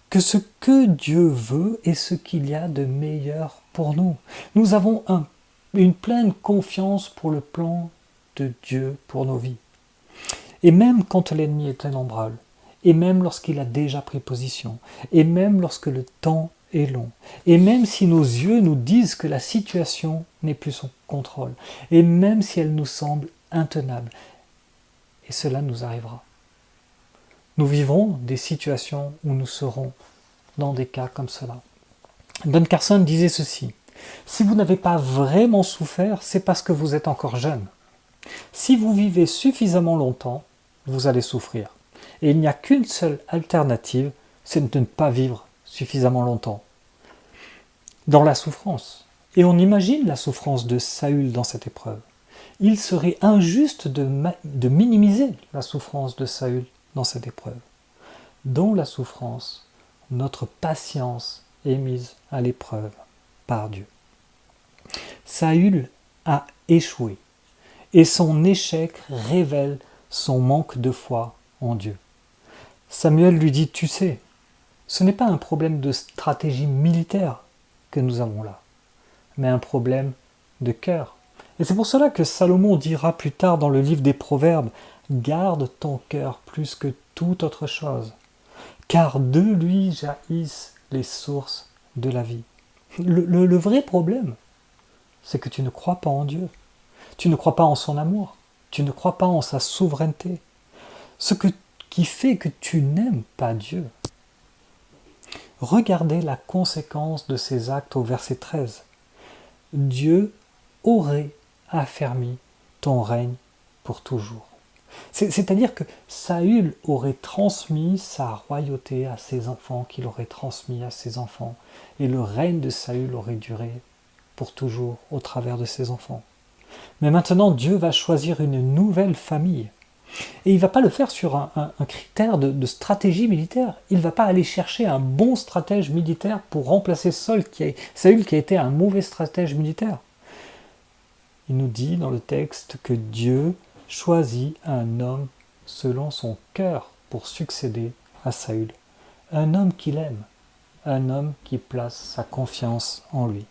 que ce que Dieu veut est ce qu'il y a de meilleur pour nous. Nous avons une pleine confiance pour le plan de Dieu pour nos vies. Et même quand l'ennemi est un ombrage, et même lorsqu'il a déjà pris position, et même lorsque le temps est long, et même si nos yeux nous disent que la situation n'est plus sous contrôle, et même si elle nous semble intenable, et cela nous arrivera. Nous vivrons des situations où nous serons dans des cas comme cela. Don Carson disait ceci: si vous n'avez pas vraiment souffert, c'est parce que vous êtes encore jeune. Si vous vivez suffisamment longtemps, vous allez souffrir. Et il n'y a qu'une seule alternative, c'est de ne pas vivre suffisamment longtemps. Dans la souffrance. Et on imagine la souffrance de Saül dans cette épreuve. Il serait injuste de minimiser la souffrance de Saül dans cette épreuve. Dans la souffrance, notre patience est mise à l'épreuve par Dieu. Saül a échoué et son échec révèle son manque de foi en Dieu. Samuel lui dit: tu sais, ce n'est pas un problème de stratégie militaire que nous avons là, mais un problème de cœur. Et c'est pour cela que Salomon dira plus tard dans le livre des Proverbes, « Garde ton cœur plus que toute autre chose, car de lui jaillissent les sources de la vie. » Le vrai problème, c'est que tu ne crois pas en Dieu. Tu ne crois pas en son amour. Tu ne crois pas en sa souveraineté. Qui fait que tu n'aimes pas Dieu. Regardez la conséquence de ces actes au verset 13. Dieu aurait affermi ton règne pour toujours. C'est-à-dire que Saül aurait transmis sa royauté à ses enfants, qu'il aurait transmis à ses enfants, et le règne de Saül aurait duré pour toujours au travers de ses enfants. Mais maintenant, Dieu va choisir une nouvelle famille. Et il ne va pas le faire sur un critère de stratégie militaire. Il ne va pas aller chercher un bon stratège militaire pour remplacer Saül qui a été un mauvais stratège militaire. Il nous dit dans le texte que Dieu choisit un homme selon son cœur pour succéder à Saül. Un homme qu'il aime, un homme qui place sa confiance en lui.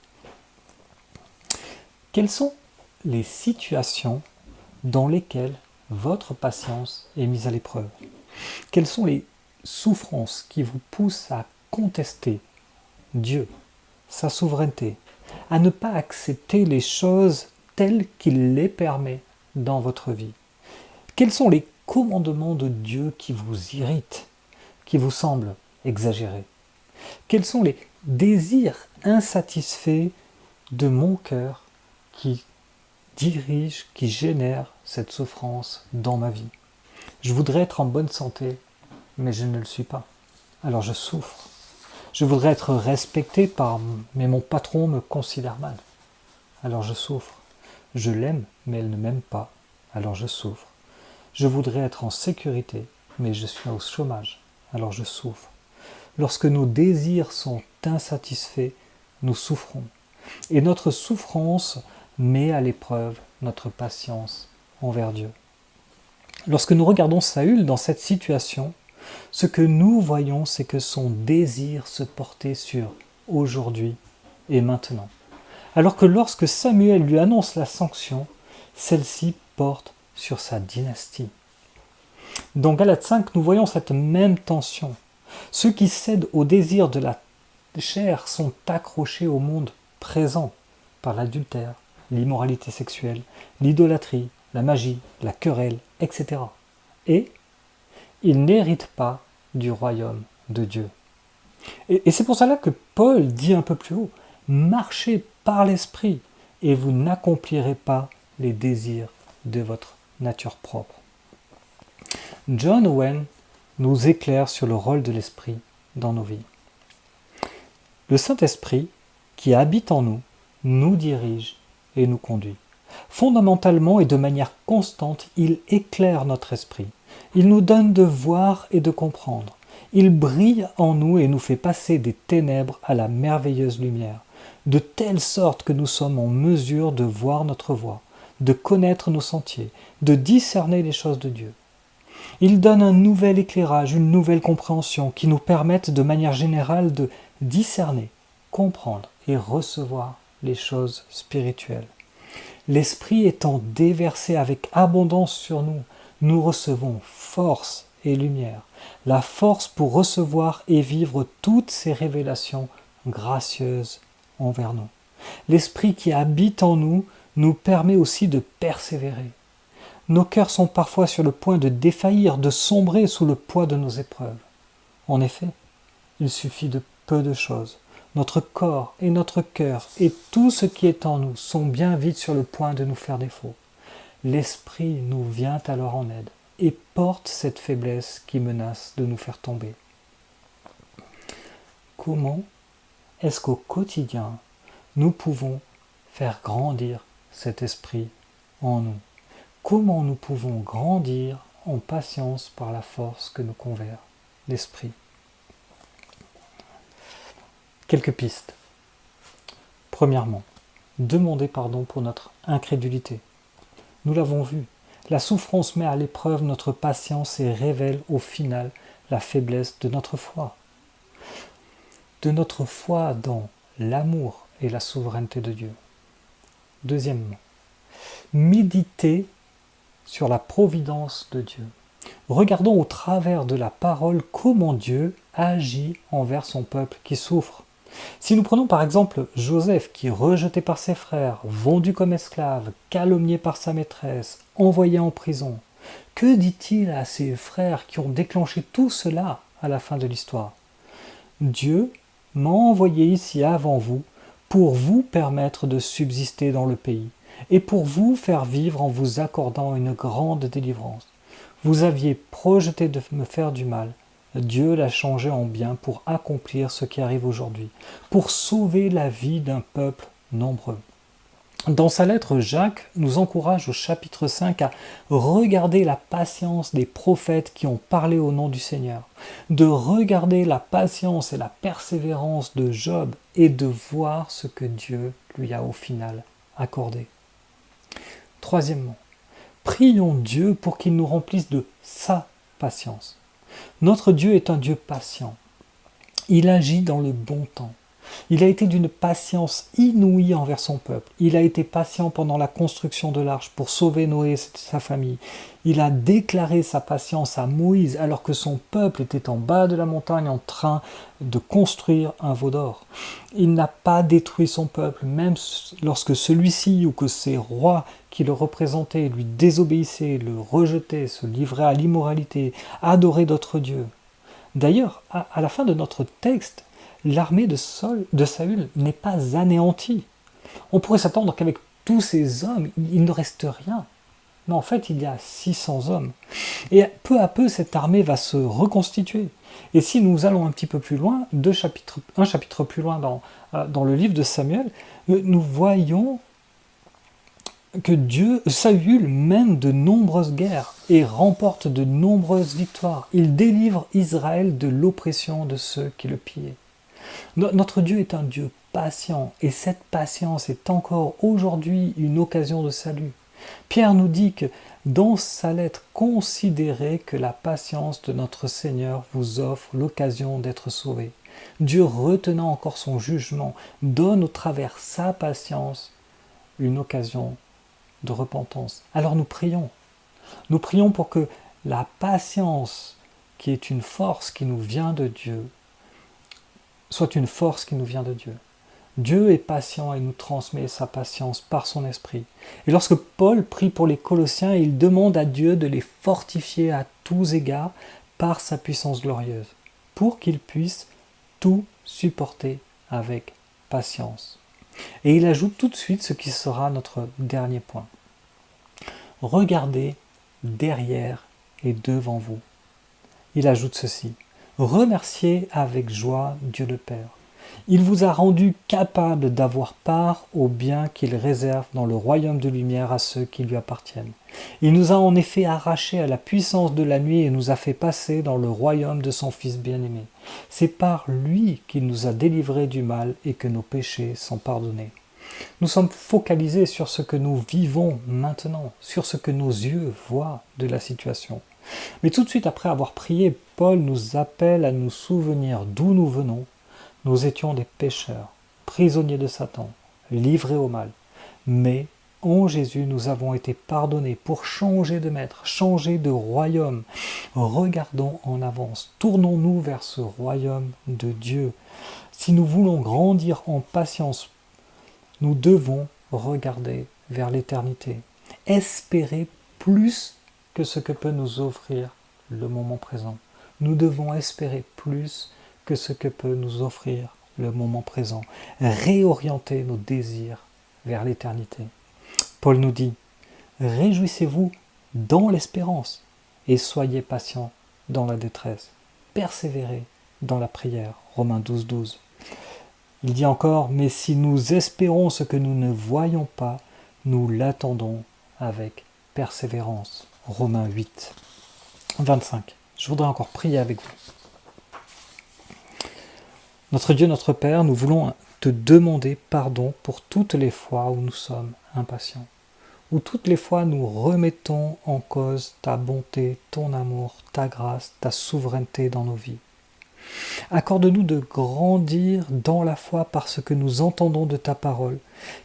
Quelles sont les situations dans lesquelles votre patience est mise à l'épreuve? Quelles sont les souffrances qui vous poussent à contester Dieu, sa souveraineté, à ne pas accepter les choses telles qu'il les permet dans votre vie? Quels sont les commandements de Dieu qui vous irritent, qui vous semblent exagérés? Quels sont les désirs insatisfaits de mon cœur qui dirigent, qui génèrent cette souffrance dans ma vie? Je voudrais être en bonne santé, mais je ne le suis pas. Alors je souffre. Je voudrais être respecté mais mon patron me considère mal. Alors je souffre. Je l'aime, mais elle ne m'aime pas. Alors je souffre. Je voudrais être en sécurité, mais je suis au chômage. Alors je souffre. Lorsque nos désirs sont insatisfaits, nous souffrons. Et notre souffrance met à l'épreuve notre patience envers Dieu. Lorsque nous regardons Saül dans cette situation, ce que nous voyons, c'est que son désir se portait sur aujourd'hui et maintenant. Alors que lorsque Samuel lui annonce la sanction, celle-ci porte sur sa dynastie. Dans Galates 5, nous voyons cette même tension. Ceux qui cèdent au désir de la chair sont accrochés au monde présent par l'adultère, l'immoralité sexuelle, l'idolâtrie, la magie, la querelle, etc. Et ils n'héritent pas du royaume de Dieu. Et c'est pour cela que Paul dit un peu plus haut, « Marchez par l'esprit et vous n'accomplirez pas les désirs de votre nature propre. » John Owen nous éclaire sur le rôle de l'esprit dans nos vies. Le Saint-Esprit, qui habite en nous, nous dirige et nous conduit. Fondamentalement et de manière constante, il éclaire notre esprit. Il nous donne de voir et de comprendre. Il brille en nous et nous fait passer des ténèbres à la merveilleuse lumière, de telle sorte que nous sommes en mesure de voir notre voie, de connaître nos sentiers, de discerner les choses de Dieu. Il donne un nouvel éclairage, une nouvelle compréhension qui nous permettent de manière générale de discerner, comprendre et recevoir les choses spirituelles. L'Esprit étant déversé avec abondance sur nous, nous recevons force et lumière, la force pour recevoir et vivre toutes ces révélations gracieuses envers nous. L'Esprit qui habite en nous nous permet aussi de persévérer. Nos cœurs sont parfois sur le point de défaillir, de sombrer sous le poids de nos épreuves. En effet, il suffit de peu de choses. Notre corps et notre cœur et tout ce qui est en nous sont bien vite sur le point de nous faire défaut. L'Esprit nous vient alors en aide et porte cette faiblesse qui menace de nous faire tomber. Comment est-ce qu'au quotidien, nous pouvons faire grandir cet esprit en nous? Comment nous pouvons grandir en patience par la force que nous confère l'esprit? Quelques pistes. Premièrement, demander pardon pour notre incrédulité. Nous l'avons vu, la souffrance met à l'épreuve notre patience et révèle au final la faiblesse de notre foi. De notre foi dans l'amour et la souveraineté de Dieu. Deuxièmement, méditer sur la providence de Dieu. Regardons au travers de la parole comment Dieu agit envers son peuple qui souffre. Si nous prenons par exemple Joseph qui est rejeté par ses frères, vendu comme esclave, calomnié par sa maîtresse, envoyé en prison, que dit-il à ses frères qui ont déclenché tout cela à la fin de l'histoire? Dieu m'a envoyé ici avant vous pour vous permettre de subsister dans le pays et pour vous faire vivre en vous accordant une grande délivrance. Vous aviez projeté de me faire du mal. Dieu l'a changé en bien pour accomplir ce qui arrive aujourd'hui, pour sauver la vie d'un peuple nombreux. Dans sa lettre, Jacques nous encourage au chapitre 5 à regarder la patience des prophètes qui ont parlé au nom du Seigneur, de regarder la patience et la persévérance de Job et de voir ce que Dieu lui a au final accordé. Troisièmement, prions Dieu pour qu'il nous remplisse de sa patience. Notre Dieu est un Dieu patient. Il agit dans le bon temps. Il a été d'une patience inouïe envers son peuple. Il a été patient pendant la construction de l'arche pour sauver Noé et sa famille. Il a déclaré sa patience à Moïse alors que son peuple était en bas de la montagne en train de construire un veau d'or. Il n'a pas détruit son peuple, même lorsque celui-ci ou que ses rois qui le représentaient lui désobéissaient, le rejetaient, se livraient à l'immoralité, adoraient d'autres dieux. D'ailleurs, à la fin de notre texte, l'armée de Saül n'est pas anéantie. On pourrait s'attendre qu'avec tous ces hommes, il ne reste rien. Mais en fait, il y a 600 hommes. Et peu à peu, cette armée va se reconstituer. Et si nous allons un petit peu plus loin, un chapitre plus loin dans le livre de Samuel, nous voyons que Saül mène de nombreuses guerres et remporte de nombreuses victoires. Il délivre Israël de l'oppression de ceux qui le pillaient. Notre Dieu est un Dieu patient et cette patience est encore aujourd'hui une occasion de salut. Pierre nous dit que dans sa lettre, considérez que la patience de notre Seigneur vous offre l'occasion d'être sauvé. Dieu, retenant encore son jugement, donne au travers sa patience une occasion de repentance. Alors nous prions. Nous prions pour que la patience, qui est une force qui nous vient de Dieu, soit une force qui nous vient de Dieu. Dieu est patient et nous transmet sa patience par son esprit. Et lorsque Paul prie pour les Colossiens, il demande à Dieu de les fortifier à tous égards par sa puissance glorieuse, pour qu'ils puissent tout supporter avec patience. Et il ajoute tout de suite ce qui sera notre dernier point. Regardez derrière et devant vous. Il ajoute ceci. Remerciez avec joie Dieu le Père. Il vous a rendu capable d'avoir part au bien qu'il réserve dans le royaume de lumière à ceux qui lui appartiennent. Il nous a en effet arrachés à la puissance de la nuit et nous a fait passer dans le royaume de son Fils bien-aimé. C'est par lui qu'il nous a délivrés du mal et que nos péchés sont pardonnés. Nous sommes focalisés sur ce que nous vivons maintenant, sur ce que nos yeux voient de la situation. Mais tout de suite après avoir prié, Paul nous appelle à nous souvenir d'où nous venons. Nous étions des pécheurs, prisonniers de Satan, livrés au mal. Mais en Jésus, nous avons été pardonnés pour changer de maître, changer de royaume. Regardons en avance, tournons-nous vers ce royaume de Dieu. Si nous voulons grandir en patience, nous devons regarder vers l'éternité, espérer plus que ce que peut nous offrir le moment présent. Nous devons espérer plus que ce que peut nous offrir le moment présent. Réorienter nos désirs vers l'éternité. Paul nous dit, réjouissez-vous dans l'espérance et soyez patients dans la détresse. Persévérez dans la prière. Romains 12, 12. Il dit encore, mais si nous espérons ce que nous ne voyons pas, nous l'attendons avec persévérance. Romains 8, 25. Je voudrais encore prier avec vous. Notre Dieu, notre Père, nous voulons te demander pardon pour toutes les fois où nous sommes impatients, où toutes les fois nous remettons en cause ta bonté, ton amour, ta grâce, ta souveraineté dans nos vies. Accorde-nous de grandir dans la foi par ce que nous entendons de ta parole,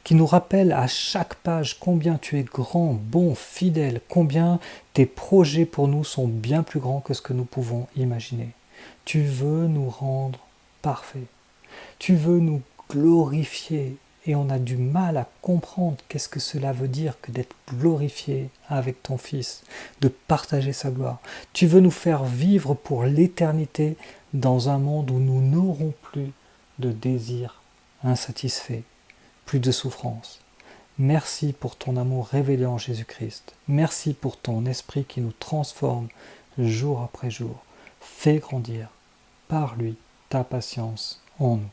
qui nous rappelle à chaque page combien tu es grand, bon, fidèle, combien tes projets pour nous sont bien plus grands que ce que nous pouvons imaginer. Tu veux nous rendre parfaits. Tu veux nous glorifier. Et on a du mal à comprendre qu'est-ce que cela veut dire que d'être glorifié avec ton Fils, de partager sa gloire. Tu veux nous faire vivre pour l'éternité dans un monde où nous n'aurons plus de désirs insatisfaits, plus de souffrance. Merci pour ton amour révélé en Jésus-Christ. Merci pour ton esprit qui nous transforme jour après jour. Fais grandir par lui ta patience en nous.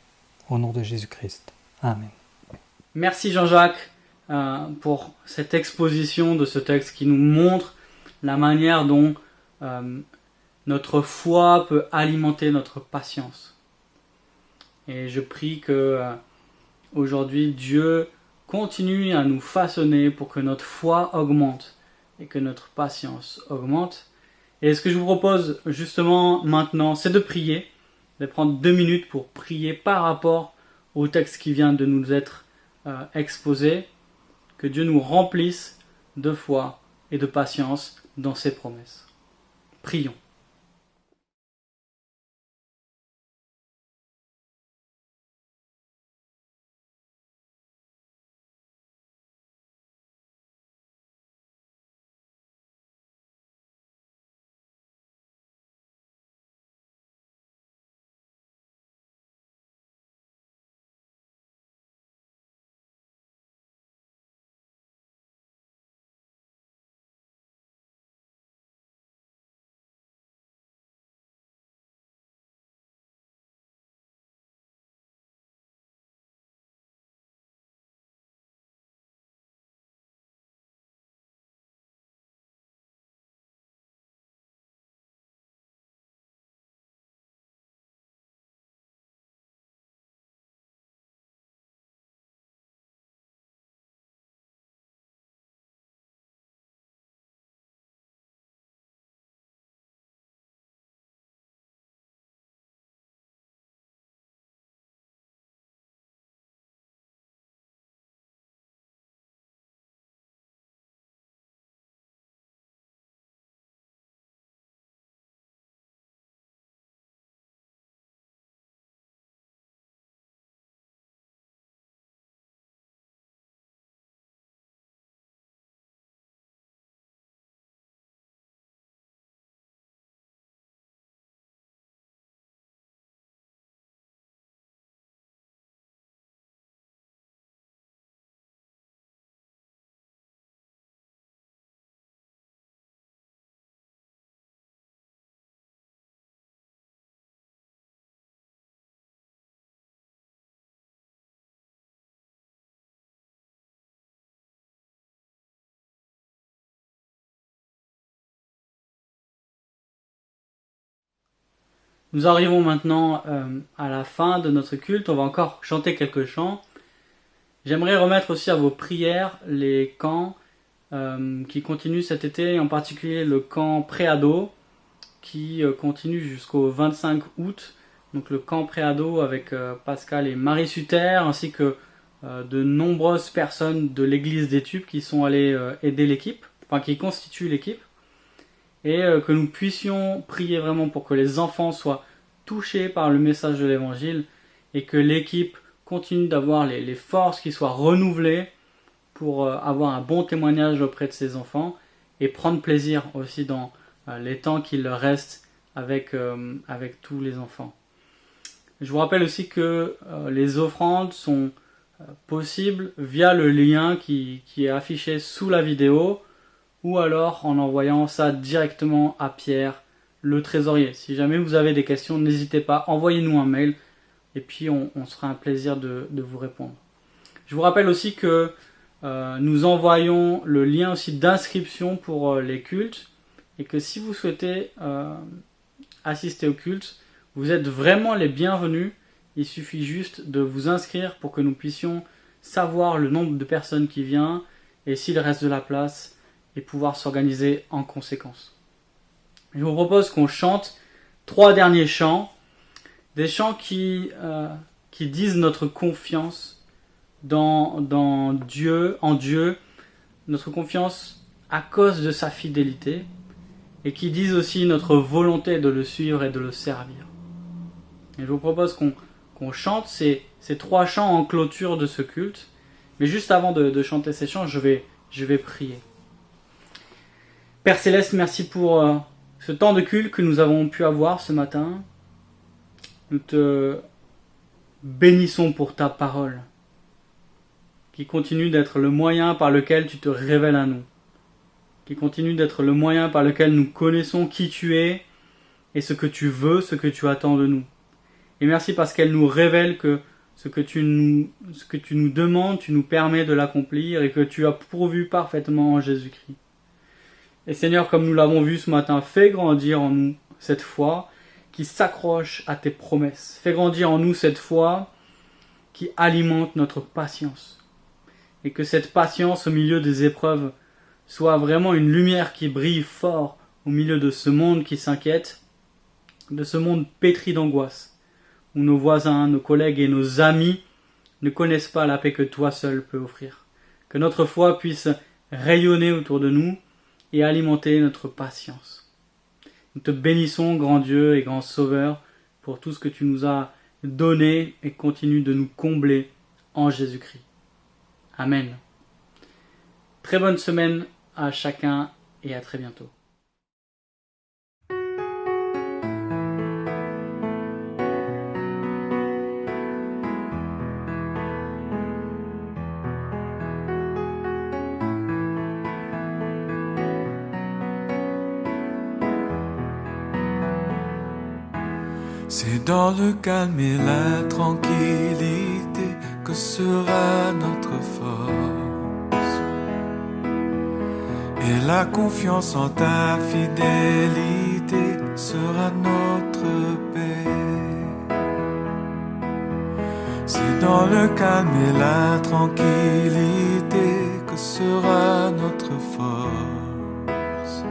Au nom de Jésus-Christ. Amen. Merci Jean-Jacques pour cette exposition de ce texte qui nous montre la manière dont notre foi peut alimenter notre patience. Et je prie que aujourd'hui Dieu continue à nous façonner pour que notre foi augmente et que notre patience augmente. Et ce que je vous propose justement maintenant, c'est de prier, de prendre 2 minutes pour prier par rapport au texte qui vient de nous être exposé, que Dieu nous remplisse de foi et de patience dans ses promesses. Prions. Nous arrivons maintenant à la fin de notre culte. On va encore chanter quelques chants. J'aimerais remettre aussi à vos prières les camps qui continuent cet été, en particulier le camp préado qui continue jusqu'au 25 août. Donc le camp préado avec Pascal et Marie Suter, ainsi que de nombreuses personnes de l'église d'Étupes qui sont allées aider l'équipe, enfin qui constituent l'équipe. Et que nous puissions prier vraiment pour que les enfants soient touchés par le message de l'évangile et que l'équipe continue d'avoir les forces qui soient renouvelées pour avoir un bon témoignage auprès de ses enfants et prendre plaisir aussi dans les temps qu'il leur reste avec tous les enfants. Je vous rappelle aussi que les offrandes sont possibles via le lien qui est affiché sous la vidéo, ou alors en envoyant ça directement à Pierre, le trésorier. Si jamais vous avez des questions, n'hésitez pas, envoyez-nous un mail et puis on sera un plaisir de vous répondre. Je vous rappelle aussi que nous envoyons le lien aussi d'inscription pour les cultes et que si vous souhaitez assister au culte, vous êtes vraiment les bienvenus. Il suffit juste de vous inscrire pour que nous puissions savoir le nombre de personnes qui viennent et s'il reste de la place et pouvoir s'organiser en conséquence. Je vous propose qu'on chante 3 derniers chants. des chants qui disent notre confiance dans Dieu, en Dieu, notre confiance à cause de sa fidélité, et qui disent aussi notre volonté de le suivre et de le servir. Et je vous propose qu'on chante ces 3 chants en clôture de ce culte, mais juste avant de chanter ces chants, je vais prier. Père Céleste, merci pour ce temps de culte que nous avons pu avoir ce matin. Nous te bénissons pour ta parole, qui continue d'être le moyen par lequel tu te révèles à nous, qui continue d'être le moyen par lequel nous connaissons qui tu es et ce que tu veux, ce que tu attends de nous. Et merci parce qu'elle nous révèle que ce que tu nous demandes, tu nous permets de l'accomplir et que tu as pourvu parfaitement en Jésus-Christ. Et Seigneur, comme nous l'avons vu ce matin, fais grandir en nous cette foi qui s'accroche à tes promesses. Fais grandir en nous cette foi qui alimente notre patience. Et que cette patience au milieu des épreuves soit vraiment une lumière qui brille fort au milieu de ce monde qui s'inquiète, de ce monde pétri d'angoisse, où nos voisins, nos collègues et nos amis ne connaissent pas la paix que toi seul peux offrir. Que notre foi puisse rayonner autour de nous et alimenter notre patience. Nous te bénissons, grand Dieu et grand Sauveur, pour tout ce que tu nous as donné et continue de nous combler en Jésus-Christ. Amen. Très bonne semaine à chacun et à très bientôt. C'est dans le calme et la tranquillité que sera notre force. Et la confiance en ta fidélité sera notre paix. C'est dans le calme et la tranquillité que sera notre force.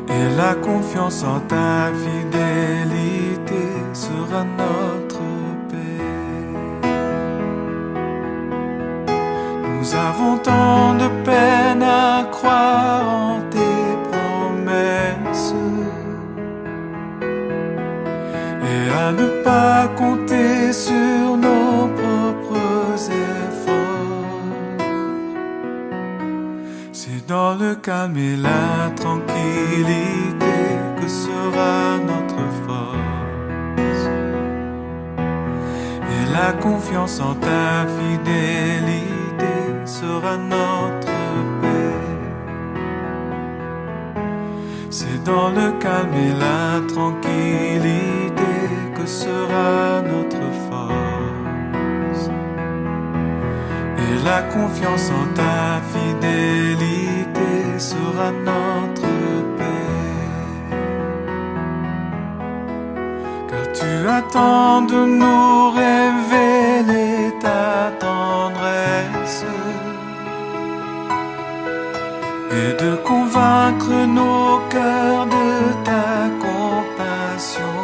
Et la confiance en ta fidélité sera notre paix. Nous avons tant de peine à croire en tes promesses et à ne pas compter sur nos propres efforts. C'est dans le calme et la tranquillité que sera notre force. Et la confiance en ta fidélité sera notre paix. C'est dans le calme et la tranquillité que sera notre force. Et la confiance en ta fidélité sera notre paix. Car tu attends de nous révéler ta tendresse et de convaincre nos cœurs de ta compassion.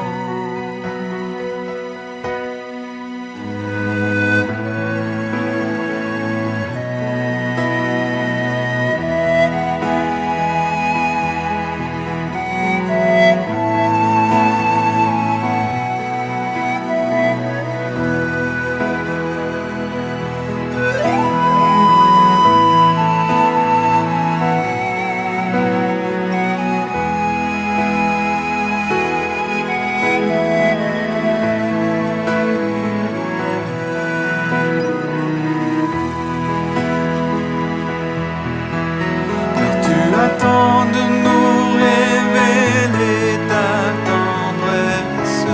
Attends de nous révéler ta tendresse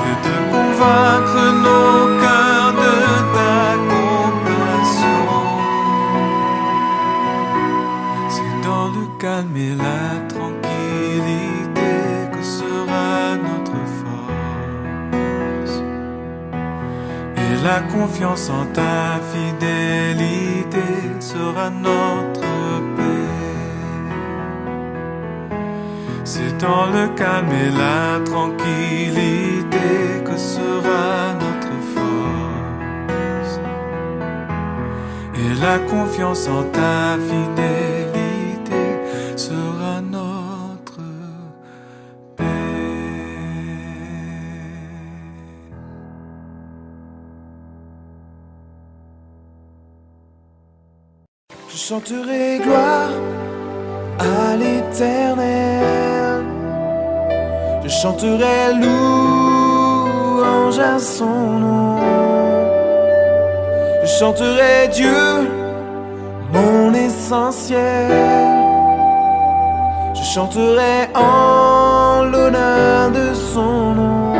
et de convaincre nos cœurs de ta compassion. C'est dans le calme et la tranquillité que sera notre force. Et la confiance en ta fidélité sera notre paix. C'est dans le calme et la tranquillité que sera notre force. Et la confiance en ta fidélité sera notre paix. Je chanterai gloire à l'Éternel. Je chanterai louange à son nom. Je chanterai Dieu, mon essentiel. Je chanterai en l'honneur de son nom.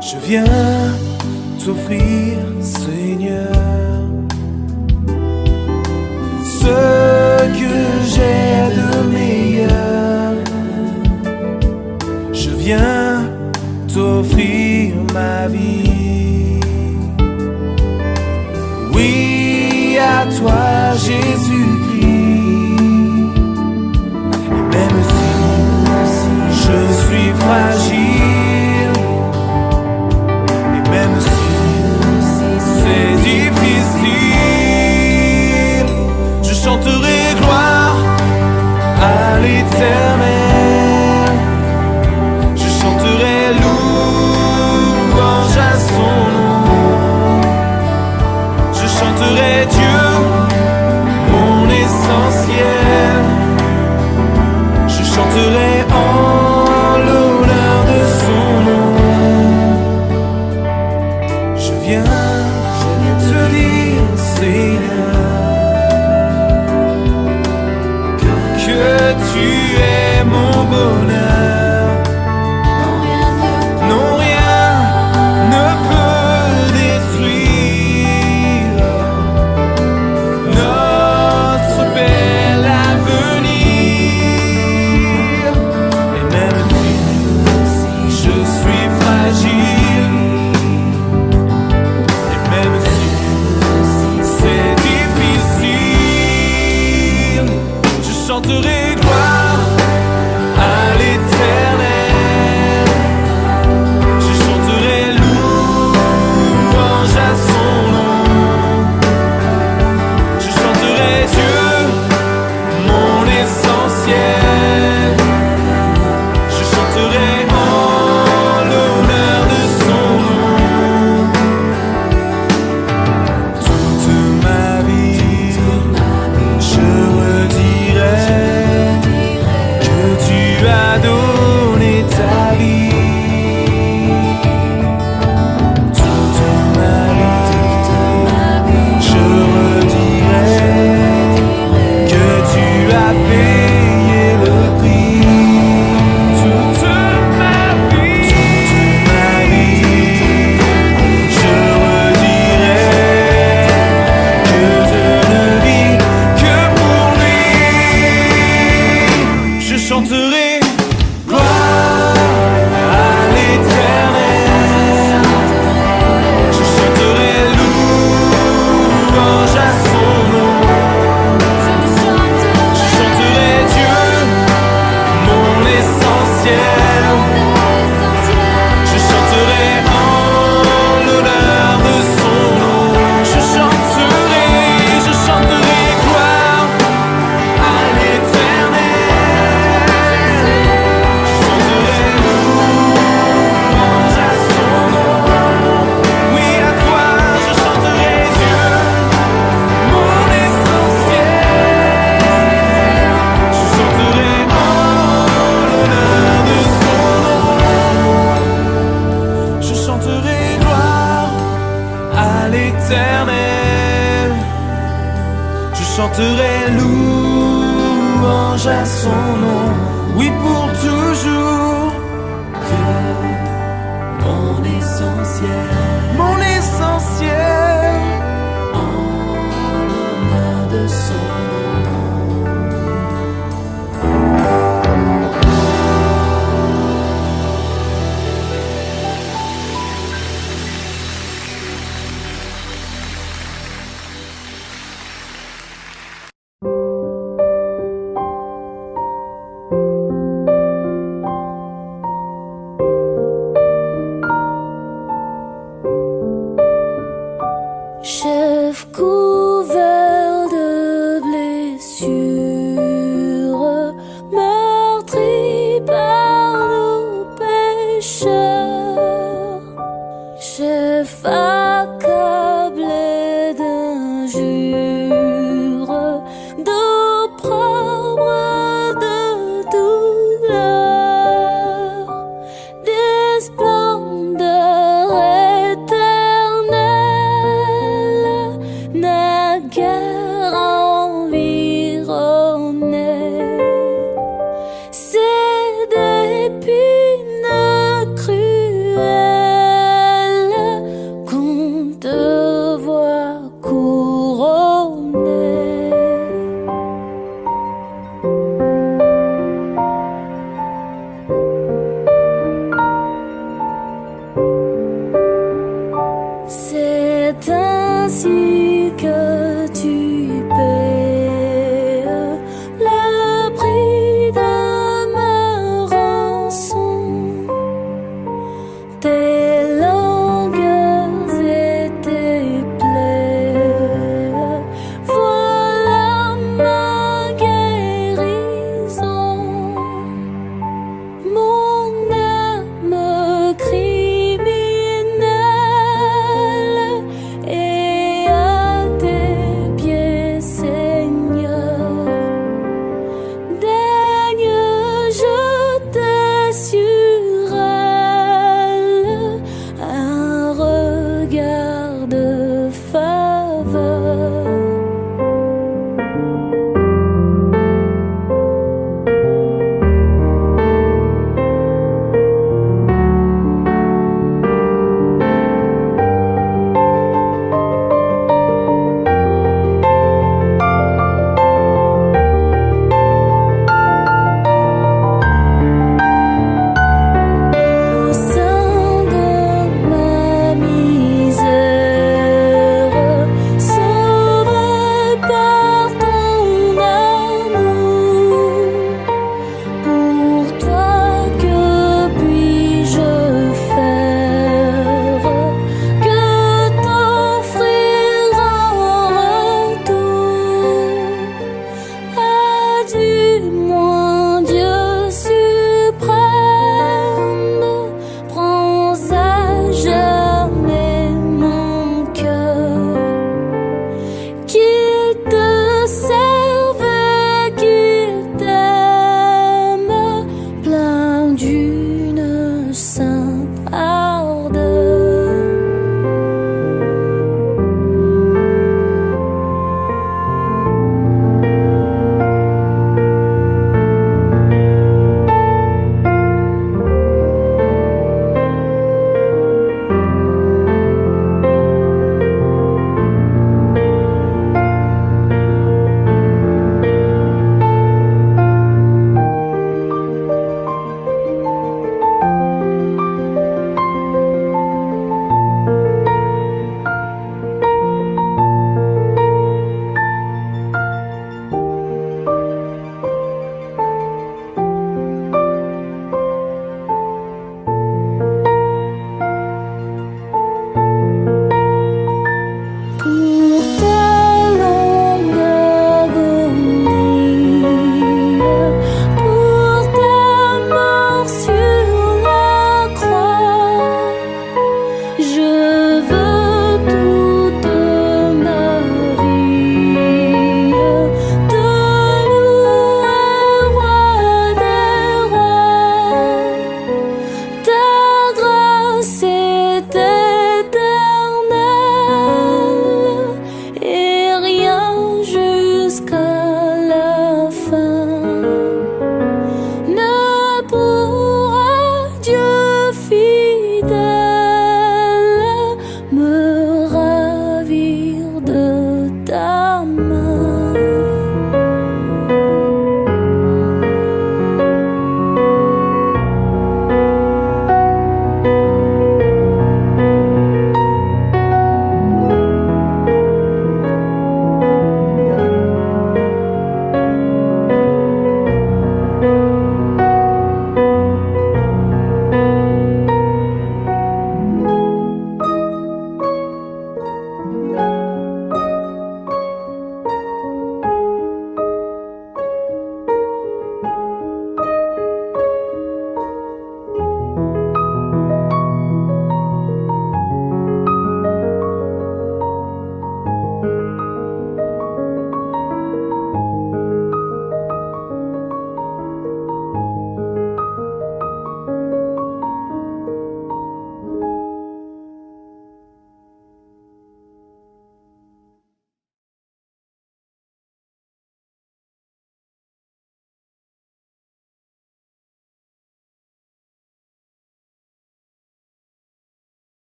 Je viens t'offrir, Seigneur, ce que j'ai de meilleur. Je viens t'offrir ma vie. Oui, à toi Jésus-Christ. Et même si je suis fragile, et même si c'est difficile, je chanterai gloire à l'Éternel. Je chanterai louange à son nom. Je chanterai Dieu, mon essentiel. Je chanterai en l'honneur de son nom. Je viens te dire, Seigneur, que tu es mon bonheur. Non, rien ne peut détruire notre bel avenir. Et même si je suis fragile, et même si c'est difficile, je chanterai gloire à l'Éternel. Je chanterai louange à son nom. Je chanterai Dieu, mon essentiel. Je chanterai en l'honneur de son nom. Toute ma vie, je redirai que tu as donné ta vie. Toute ma vie, je redirai que tu as payé le prix. Toute ma vie, je redirai que je ne vis que pour lui. Je chanterai gloire à l'Éternel. Je chanterai louange à son nom. Je chanterai Dieu, mon essentiel. Je chanterai en l'honneur de son nom. Je chanterai gloire à l'Éternel. Je chanterai louange à son nom. Oui, à toi je chanterai Dieu, mon essentiel. Je chanterai en l'honneur de son nom. Je chanterai gloire à l'Éternel. Je chanterai louange à son nom. Oui, pour toujours. Mon essentiel, mon essentiel, en l'honneur de son nom. couvert de blessures, meurtri par nos pécheurs, chef accablé d'injures, d'opprobre, de douleur, des splendeurs éternelles, naguère environnée. C'est d'épines cruelles qu'on te voit couronner. C'est ainsi que